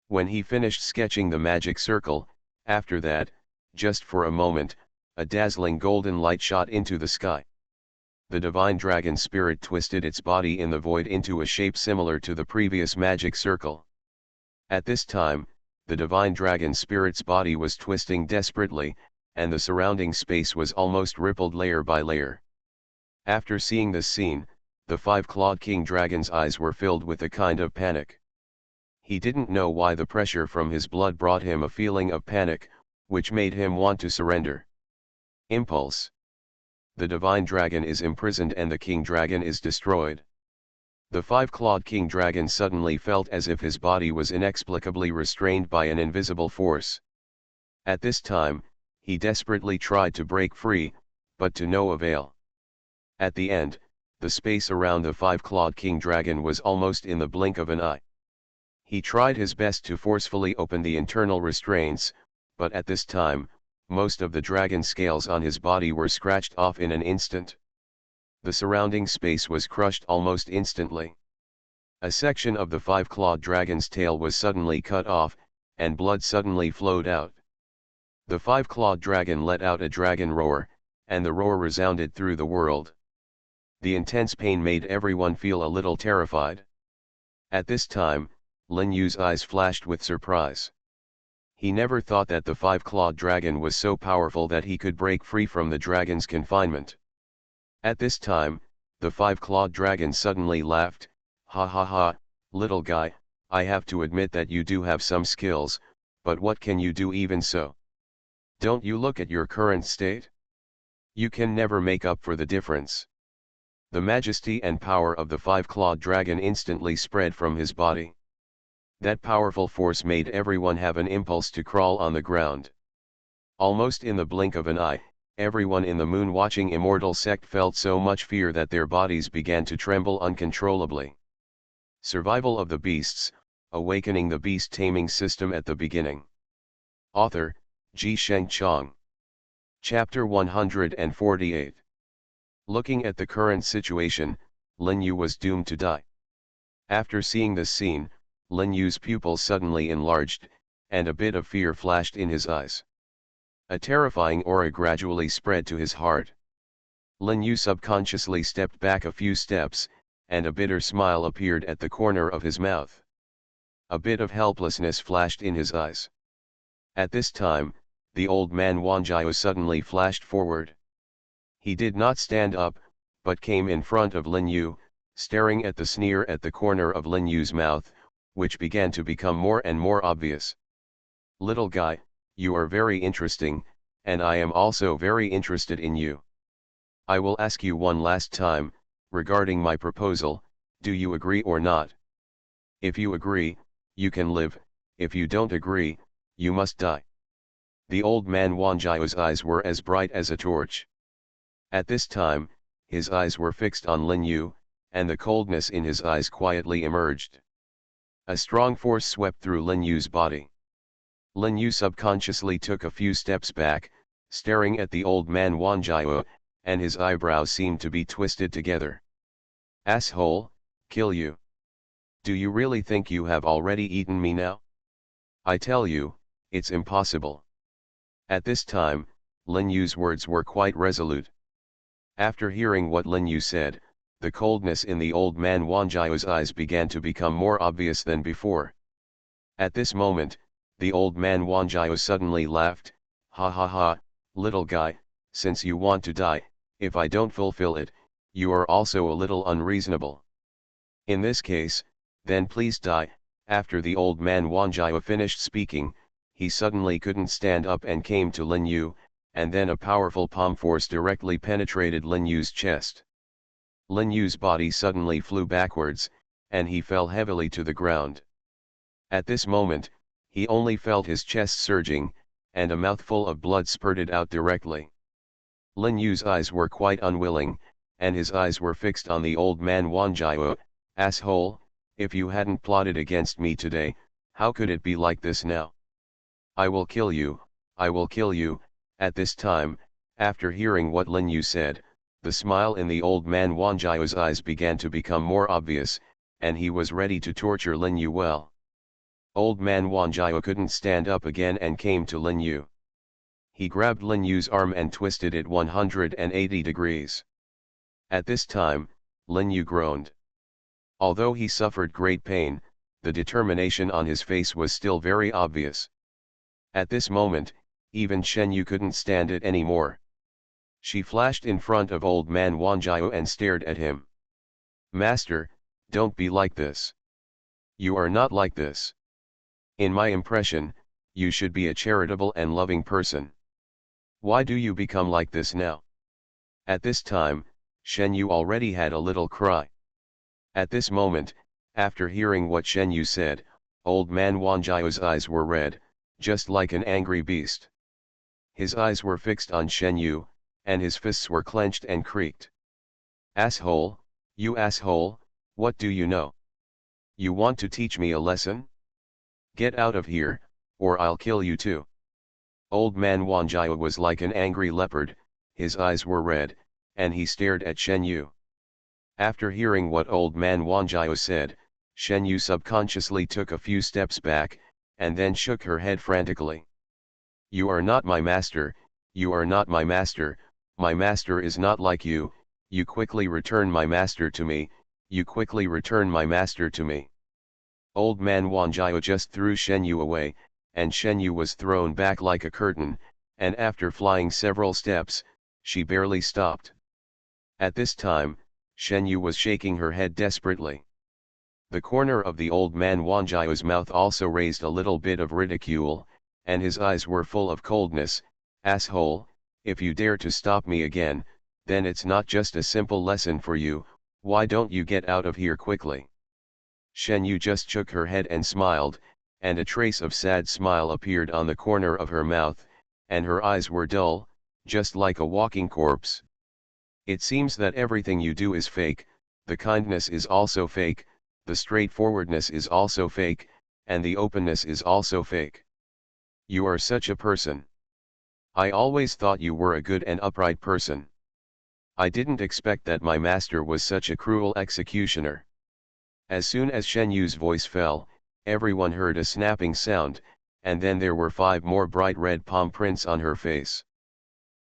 When he finished sketching the magic circle, after that, just for a moment, a dazzling golden light shot into the sky. The divine dragon spirit twisted its body in the void into a shape similar to the previous magic circle. At this time, the divine dragon spirit's body was twisting desperately, and the surrounding space was almost rippled layer by layer. After seeing this scene, the five-clawed king dragon's eyes were filled with a kind of panic. He didn't know why the pressure from his blood brought him a feeling of panic, which made him want to surrender. Impulse. The divine dragon is imprisoned and the king dragon is destroyed. The five-clawed king dragon suddenly felt as if his body was inexplicably restrained by an invisible force. At this time, he desperately tried to break free, but to no avail. At the end, the space around the five-clawed king dragon was almost in the blink of an eye. He tried his best to forcefully open the internal restraints, but at this time, most of the dragon scales on his body were scratched off in an instant. The surrounding space was crushed almost instantly. A section of the five-clawed dragon's tail was suddenly cut off, and blood suddenly flowed out. The five-clawed dragon let out a dragon roar, and the roar resounded through the world. The intense pain made everyone feel a little terrified. At this time, Lin Yu's eyes flashed with surprise. He never thought that the five-clawed dragon was so powerful that he could break free from the dragon's confinement. At this time, the five-clawed dragon suddenly laughed, "Ha ha ha, little guy, I have to admit that you do have some skills, but what can you do even so? Don't you look at your current state? You can never make up for the difference." The majesty and power of the five-clawed dragon instantly spread from his body. That powerful force made everyone have an impulse to crawl on the ground. Almost in the blink of an eye, everyone in the moon-watching immortal sect felt so much fear that their bodies began to tremble uncontrollably. Survival of the Beasts, Awakening the Beast Taming System at the Beginning. Author, Ji Sheng Chong. Chapter 148. Looking at the current situation, Lin Yu was doomed to die. After seeing this scene, Lin Yu's pupils suddenly enlarged, and a bit of fear flashed in his eyes. A terrifying aura gradually spread to his heart. Lin Yu subconsciously stepped back a few steps, and a bitter smile appeared at the corner of his mouth. A bit of helplessness flashed in his eyes. At this time, the old man Wanjiao suddenly flashed forward. He did not stand up, but came in front of Lin Yu, staring at the sneer at the corner of Lin Yu's mouth, which began to become more and more obvious. "Little guy, you are very interesting, and I am also very interested in you. I will ask you one last time, regarding my proposal, do you agree or not? If you agree, you can live, if you don't agree, you must die." The old man Wanjiao's eyes were as bright as a torch. At this time, his eyes were fixed on Lin Yu, and the coldness in his eyes quietly emerged. A strong force swept through Lin Yu's body. Lin Yu subconsciously took a few steps back, staring at the old man Wanjiao, and his eyebrows seemed to be twisted together. "Asshole, kill you. Do you really think you have already eaten me now? I tell you, it's impossible." At this time, Lin Yu's words were quite resolute. After hearing what Lin Yu said, the coldness in the old man Wanjiao's eyes began to become more obvious than before. At this moment, the old man Wanjiao suddenly laughed, "Ha ha ha, little guy, since you want to die, if I don't fulfill it, you are also a little unreasonable. In this case, then please die." After the old man Wanjiao finished speaking, he suddenly couldn't stand up and came to Lin Yu, and then a powerful palm force directly penetrated Lin Yu's chest. Lin Yu's body suddenly flew backwards, and he fell heavily to the ground. At this moment, he only felt his chest surging, and a mouthful of blood spurted out directly. Lin Yu's eyes were quite unwilling, and his eyes were fixed on the old man Wanjiao. "Asshole, if you hadn't plotted against me today, how could it be like this now? I will kill you, I will kill you." At this time, after hearing what Lin Yu said, The smile in the old man Wang Jiao's eyes began to become more obvious, and he was ready to torture Lin Yu well. Old man Wang Jiao couldn't stand up again and came to Lin Yu. He grabbed Lin Yu's arm and twisted it 180 degrees. At this time, Lin Yu groaned. Although he suffered great pain, the determination on his face was still very obvious. At this moment, even Shen Yu couldn't stand it anymore. She flashed in front of old man Wang Jiao and stared at him. "Master, don't be like this. You are not like this. In my impression, you should be a charitable and loving person. Why do you become like this now?" At this time, Shen Yu already had a little cry. At this moment, after hearing what Shen Yu said, old man Wang Jiao's eyes were red, just like an angry beast. His eyes were fixed on Shen Yu, and his fists were clenched and creaked. "Asshole, you asshole, what do you know? You want to teach me a lesson? Get out of here, or I'll kill you too." Old man Wang Jiao was like an angry leopard, his eyes were red, and he stared at Shen Yu. After hearing what old man Wang Jiao said, Shen Yu subconsciously took a few steps back, and then shook her head frantically. "You are not my master, you are not my master is not like you quickly return my master to me, you quickly return my master to me." Old man Wang Jiao just threw Shen Yu away, and Shen Yu was thrown back like a curtain, and after flying several steps, she barely stopped. At this time, Shen Yu was shaking her head desperately. The corner of the old man Wang Jiao's mouth also raised a little bit of ridicule, and his eyes were full of coldness. "Asshole, if you dare to stop me again, then it's not just a simple lesson for you, why don't you get out of here quickly?" Shen Yu just shook her head and smiled, and a trace of sad smile appeared on the corner of her mouth, and her eyes were dull, just like a walking corpse. "It seems that everything you do is fake, the kindness is also fake, the straightforwardness is also fake, and the openness is also fake. You are such a person. I always thought you were a good and upright person. I didn't expect that my master was such a cruel executioner." As soon as Shen Yu's voice fell, everyone heard a snapping sound, and then there were 5 more bright red palm prints on her face.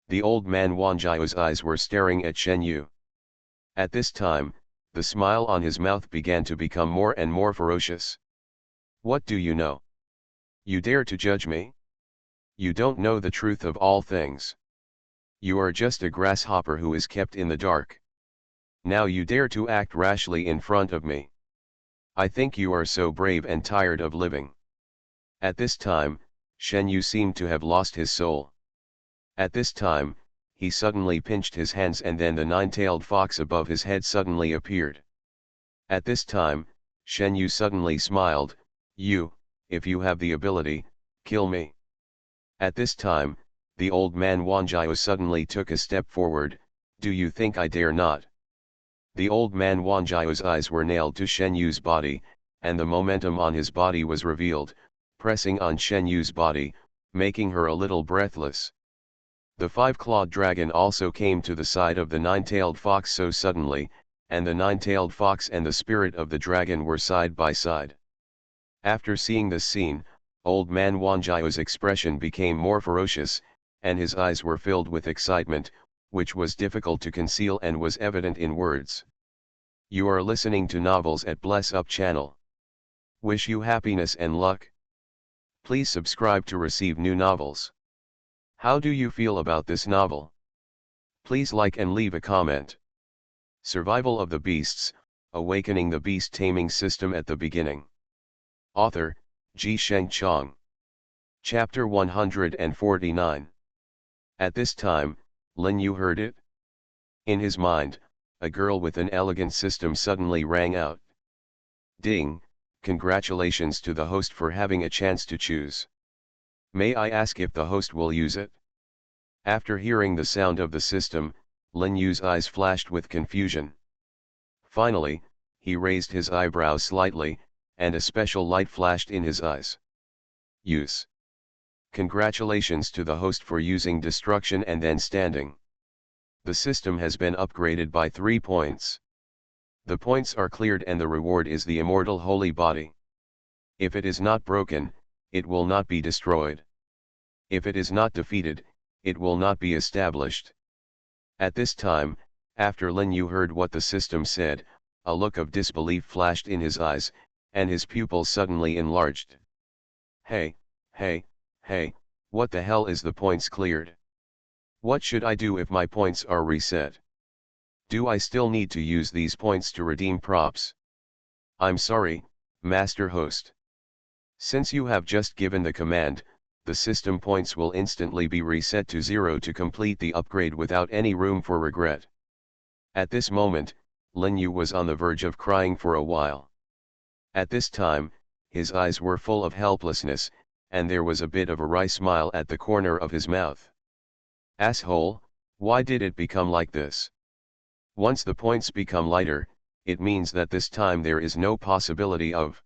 The old man Wang Jiao's eyes were staring at Shen Yu. At this time, the smile on his mouth began to become more and more ferocious. "What do you know? You dare to judge me? You don't know the truth of all things. You are just a grasshopper who is kept in the dark. Now you dare to act rashly in front of me. I think you are so brave and tired of living." At this time, Shen Yu seemed to have lost his soul. At this time, he suddenly pinched his hands, and then the 9-tailed fox above his head suddenly appeared. At this time, Shen Yu suddenly smiled. If you have the ability, kill me." At this time, the old man Wang Jiao suddenly took a step forward. "Do you think I dare not?" The old man Wang Jiao's eyes were nailed to Shen Yu's body, and the momentum on his body was revealed, pressing on Shen Yu's body, making her a little breathless. The 5-clawed dragon also came to the side of the 9-tailed fox so suddenly, and the 9-tailed fox and the spirit of the dragon were side by side. After seeing this scene, old man Wang Jiao's expression became more ferocious, and his eyes were filled with excitement, which was difficult to conceal and was evident in words. You are listening to Novels at Bless Up channel. Wish you happiness and luck. Please subscribe to receive new novels. How do you feel about this novel? Please like and leave a comment. Survival of the Beasts, Awakening the Beast Taming System at the Beginning. Author, Ji Sheng Chong. Chapter 149. At this time, Lin Yu heard it. In his mind, a girl with an elegant system suddenly rang out. Ding, congratulations to the host for having a chance to choose. May I ask if the host will use it? After hearing the sound of the system, Lin Yu's eyes flashed with confusion. Finally, he raised his eyebrows slightly, and a special light flashed in his eyes. Use. Congratulations to the host for using destruction and then standing. The system has been upgraded by 3 points. The points are cleared and the reward is the immortal holy body. If it is not broken, it will not be destroyed. If it is not defeated, it will not be established. At this time, after Lin Yu heard what the system said, a look of disbelief flashed in his eyes, and his pupils suddenly enlarged. Hey, what the hell is the points cleared? What should I do if my points are reset? Do I still need to use these points to redeem props? I'm sorry, Master Host. Since you have just given the command, the system points will instantly be reset to 0 to complete the upgrade without any room for regret. At this moment, Lin Yu was on the verge of crying for a while. At this time, his eyes were full of helplessness, and there was a bit of a wry smile at the corner of his mouth. Asshole, why did it become like this? Once the points become lighter, it means that this time there is no possibility of.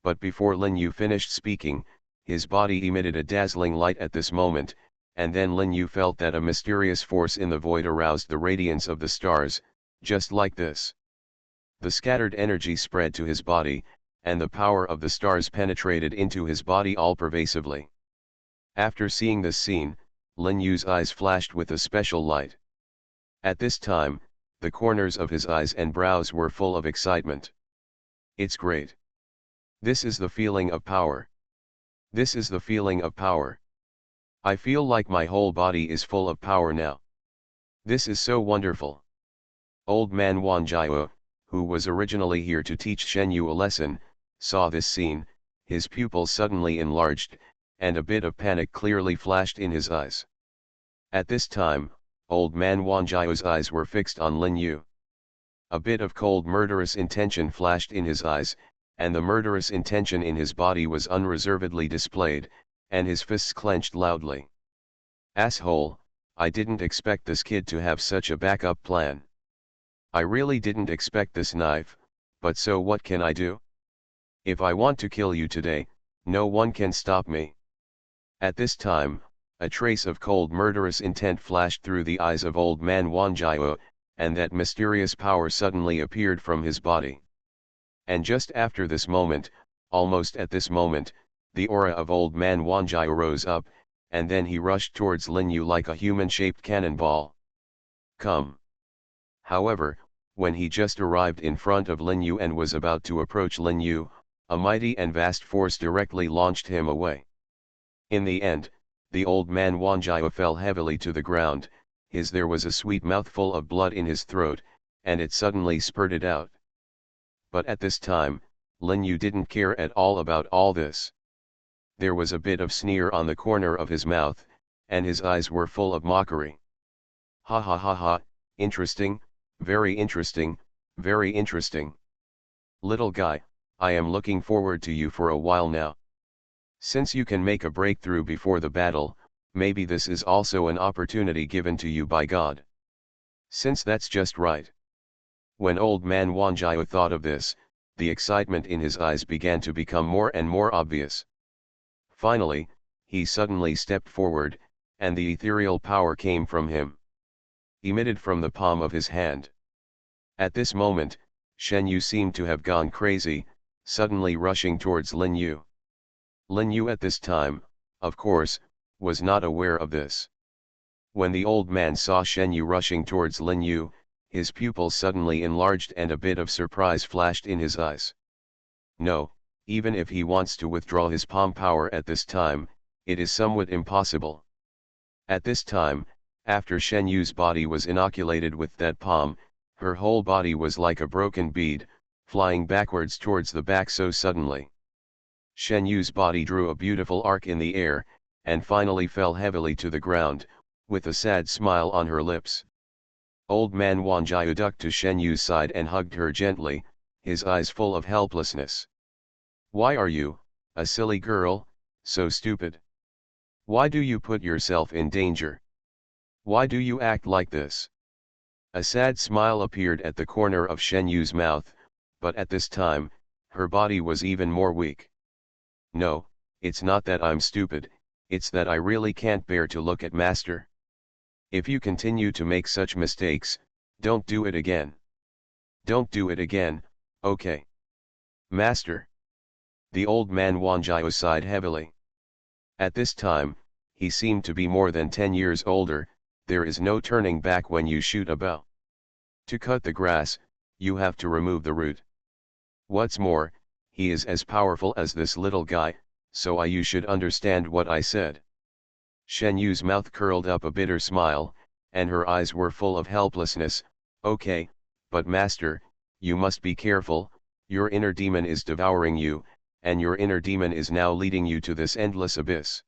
But before Lin Yu finished speaking, his body emitted a dazzling light at this moment, and then Lin Yu felt that a mysterious force in the void aroused the radiance of the stars, just like this. The scattered energy spread to his body, and the power of the stars penetrated into his body all-pervasively. After seeing this scene, Lin Yu's eyes flashed with a special light. At this time, the corners of his eyes and brows were full of excitement. It's great. This is the feeling of power. This is the feeling of power. I feel like my whole body is full of power now. This is so wonderful. Old man Wan Jiao, who was originally here to teach Shen Yu a lesson, saw this scene, his pupils suddenly enlarged, and a bit of panic clearly flashed in his eyes. At this time, old man Wan Jiao's eyes were fixed on Lin Yu. A bit of cold murderous intention flashed in his eyes, and the murderous intention in his body was unreservedly displayed, and his fists clenched loudly. Asshole, I didn't expect this kid to have such a backup plan. I really didn't expect this knife, but so what can I do? If I want to kill you today, no one can stop me. At this time, a trace of cold murderous intent flashed through the eyes of old man Wan Jiao, and that mysterious power suddenly appeared from his body. And just after this moment, almost at this moment, the aura of old man Wan Jiao rose up, and then he rushed towards Lin Yu like a human-shaped cannonball. Come. However, when he just arrived in front of Lin Yu and was about to approach Lin Yu, a mighty and vast force directly launched him away. In the end, the old man Wan Jiao fell heavily to the ground, there was a sweet mouthful of blood in his throat, and it suddenly spurted out. But at this time, Lin Yu didn't care at all about all this. There was a bit of sneer on the corner of his mouth, and his eyes were full of mockery. Ha ha ha ha, interesting, very interesting, very interesting. Little guy, I am looking forward to you for a while now. Since you can make a breakthrough before the battle, maybe this is also an opportunity given to you by God. Since that's just right. When old man Wan Jiao thought of this, the excitement in his eyes began to become more and more obvious. Finally, he suddenly stepped forward, and the ethereal power came from him, emitted from the palm of his hand. At this moment, Shen Yu seemed to have gone crazy, suddenly rushing towards Lin Yu. Lin Yu at this time, of course, was not aware of this. When the old man saw Shen Yu rushing towards Lin Yu, his pupils suddenly enlarged and a bit of surprise flashed in his eyes. No, even if he wants to withdraw his palm power at this time, it is somewhat impossible. At this time, after Shen Yu's body was inoculated with that palm, her whole body was like a broken bead, flying backwards towards the back so suddenly. Shen Yu's body drew a beautiful arc in the air, and finally fell heavily to the ground, with a sad smile on her lips. Old man Wan Jiao ducked to Shen Yu's side and hugged her gently, his eyes full of helplessness. Why are you, a silly girl, so stupid? Why do you put yourself in danger? Why do you act like this? A sad smile appeared at the corner of Shen Yu's mouth, but at this time, her body was even more weak. No, it's not that I'm stupid, it's that I really can't bear to look at Master. If you continue to make such mistakes, don't do it again. Don't do it again, okay? Master. The old man Wanjiao sighed heavily. At this time, he seemed to be more than 10 years older. There is no turning back when you shoot a bow. To cut the grass, you have to remove the root. What's more, he is as powerful as this little guy, so you should understand what I said. Shen Yu's mouth curled up a bitter smile, and her eyes were full of helplessness. Okay, but master, you must be careful, your inner demon is devouring you, and your inner demon is now leading you to this endless abyss.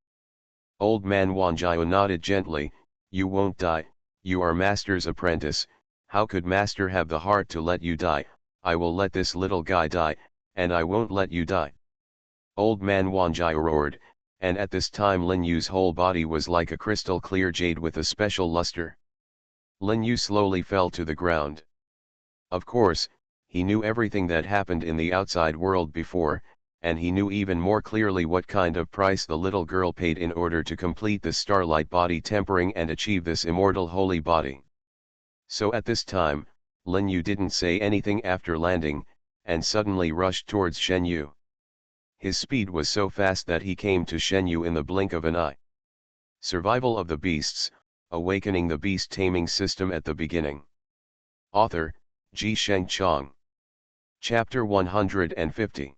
Old man Wanjiao nodded gently. You won't die, you are master's apprentice. How could master have the heart to let you die? I will let this little guy die, and I won't let you die. Old man Wanjiao roared, and at this time Lin Yu's whole body was like a crystal clear jade with a special luster. Lin Yu slowly fell to the ground. Of course, he knew everything that happened in the outside world before, and he knew even more clearly what kind of price the little girl paid in order to complete this starlight body tempering and achieve this immortal holy body. So at this time, Lin Yu didn't say anything after landing, and suddenly rushed towards Shen Yu. His speed was so fast that he came to Shen Yu in the blink of an eye. Survival of the Beasts, Awakening the Beast Taming System at the Beginning. Author, Ji Sheng Chong. Chapter 150.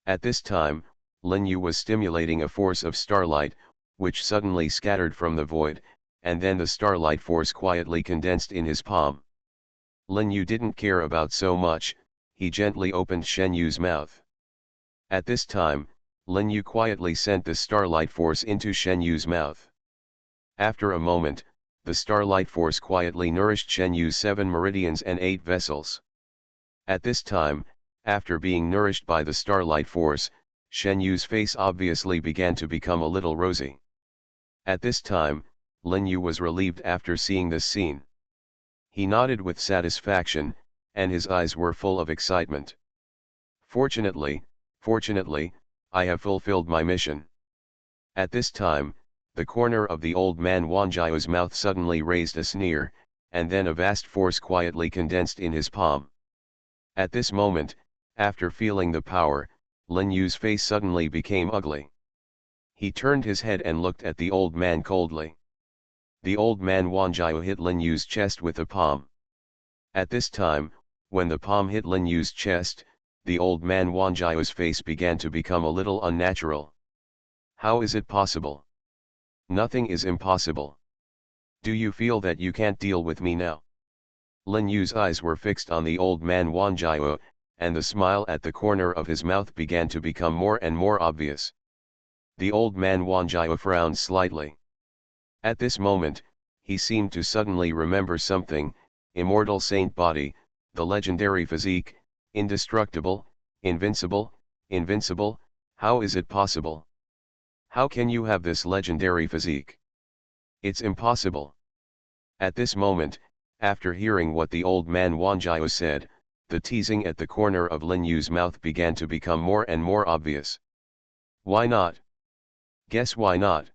At this time, Lin Yu was stimulating a force of starlight, which suddenly scattered from the void, and then the starlight force quietly condensed in his palm. Lin Yu didn't care about so much, he gently opened Shen Yu's mouth. At this time, Lin Yu quietly sent the starlight force into Shen Yu's mouth. After a moment, the starlight force quietly nourished Shen Yu's 7 meridians and 8 vessels. At this time, after being nourished by the starlight force, Shen Yu's face obviously began to become a little rosy. At this time, Lin Yu was relieved after seeing this scene. He nodded with satisfaction, and his eyes were full of excitement. Fortunately, I have fulfilled my mission. At this time, the corner of the old man Wanjiao's mouth suddenly raised a sneer, and then a vast force quietly condensed in his palm. At this moment, after feeling the power, Lin Yu's face suddenly became ugly. He turned his head and looked at the old man coldly. The old man Wanjiao hit Lin Yu's chest with a palm. At this time, when the palm hit Lin Yu's chest, the old man Wanjiao's face began to become a little unnatural. How is it possible? Nothing is impossible. Do you feel that you can't deal with me now? Lin Yu's eyes were fixed on the old man Wanjiao, and the smile at the corner of his mouth began to become more and more obvious. The old man Wanjiao frowned slightly. At this moment, he seemed to suddenly remember something: immortal saint body, the legendary physique, indestructible, invincible, how is it possible? How can you have this legendary physique? It's impossible. At this moment, after hearing what the old man Wanjiao said, the teasing at the corner of Lin Yu's mouth began to become more and more obvious. Why not? Guess why not?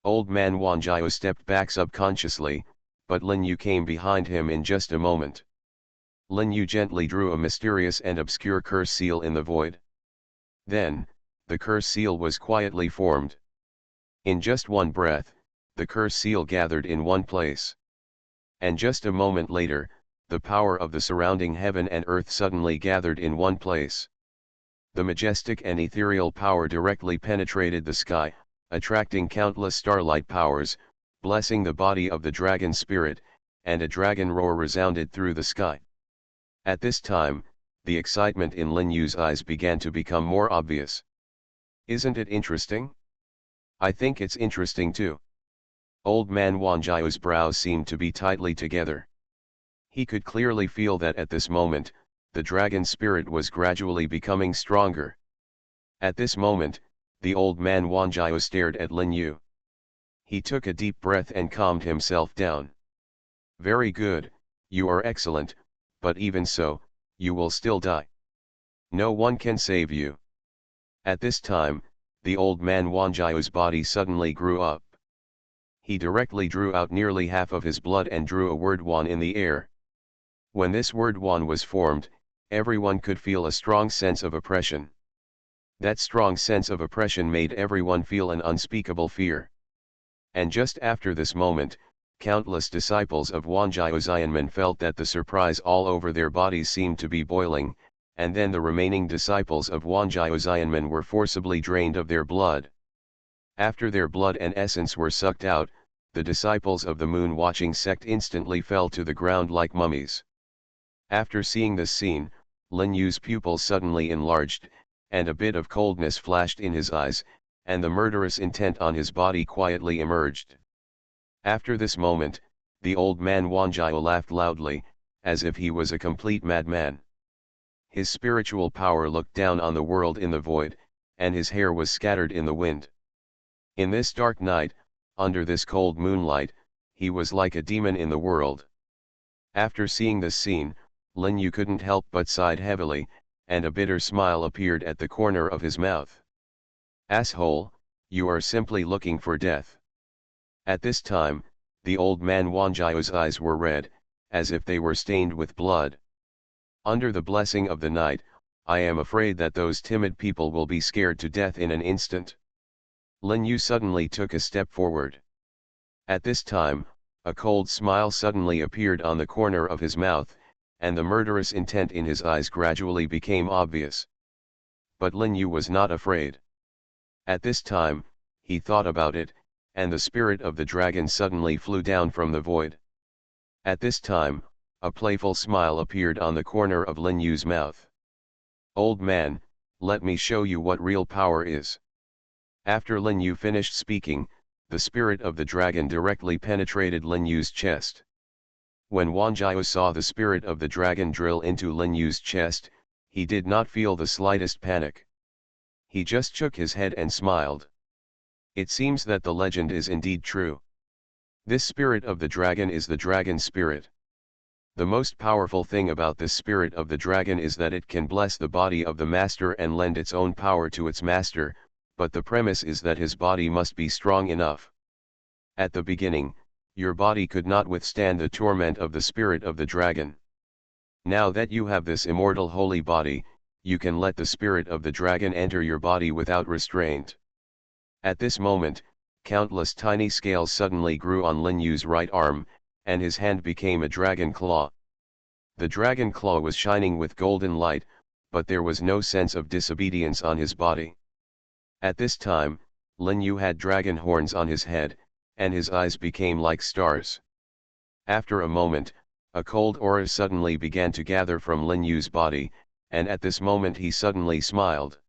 Old man Wanjiao stepped back subconsciously, but Lin Yu came behind him in just a moment. Lin Yu gently drew a mysterious and obscure curse seal in the void. Then, the curse seal was quietly formed. In just one breath, the curse seal gathered in one place. And just a moment later, the power of the surrounding heaven and earth suddenly gathered in one place. The majestic and ethereal power directly penetrated the sky, attracting countless starlight powers, blessing the body of the dragon spirit, and a dragon roar resounded through the sky. At this time, the excitement in Lin Yu's eyes began to become more obvious. Isn't it interesting? I think it's interesting too. Old man Wanjiao's brows seemed to be tightly together. He could clearly feel that at this moment, the dragon spirit was gradually becoming stronger. At this moment, the old man Wanjiao stared at Lin Yu. He took a deep breath and calmed himself down. Very good, you are excellent, but even so, you will still die. No one can save you. At this time, the old man Wanjiao's body suddenly grew up. he directly drew out nearly half of his blood and drew a word "Wan" in the air. When this word "Wan" was formed, everyone could feel a strong sense of oppression. That strong sense of oppression made everyone feel an unspeakable fear. And just after this moment, countless disciples of GeniusProtagonist felt that the surprise all over their bodies seemed to be boiling, and then the remaining disciples of GeniusProtagonist were forcibly drained of their blood. After their blood and essence were sucked out, the disciples of the moon-watching sect instantly fell to the ground like mummies. After seeing this scene, Lin Yu's pupils suddenly enlarged, and a bit of coldness flashed in his eyes, and the murderous intent on his body quietly emerged. After this moment, the old man Wanjiao laughed loudly, as if he was a complete madman. His spiritual power looked down on the world in the void, and his hair was scattered in the wind. In this dark night, under this cold moonlight, he was like a demon in the world. After seeing this scene, Lin Yu couldn't help but sighed heavily, and a bitter smile appeared at the corner of his mouth. "Asshole, you are simply looking for death." At this time, the old man Wanjiao's eyes were red, as if they were stained with blood. "Under the blessing of the night, I am afraid that those timid people will be scared to death in an instant." Lin Yu suddenly took a step forward. At this time, a cold smile suddenly appeared on the corner of his mouth, and the murderous intent in his eyes gradually became obvious. But Lin Yu was not afraid. At this time, he thought about it, and the spirit of the dragon suddenly flew down from the void. At this time, a playful smile appeared on the corner of Lin Yu's mouth. "Old man, let me show you what real power is." After Lin Yu finished speaking, the spirit of the dragon directly penetrated Lin Yu's chest. When Wanjiao saw the spirit of the dragon drill into Lin Yu's chest, he did not feel the slightest panic. He just shook his head and smiled. It seems that the legend is indeed true. This spirit of the dragon is the dragon spirit. The most powerful thing about this spirit of the dragon is that it can bless the body of the master and lend its own power to its master, but the premise is that his body must be strong enough. At the beginning, your body could not withstand the torment of the spirit of the dragon. Now that you have this immortal holy body, you can let the spirit of the dragon enter your body without restraint. At this moment, countless tiny scales suddenly grew on Lin Yu's right arm, and his hand became a dragon claw. The dragon claw was shining with golden light, but there was no sense of disobedience on his body. At this time, Lin Yu had dragon horns on his head, and his eyes became like stars. After a moment, a cold aura suddenly began to gather from Lin Yu's body, and at this moment he suddenly smiled.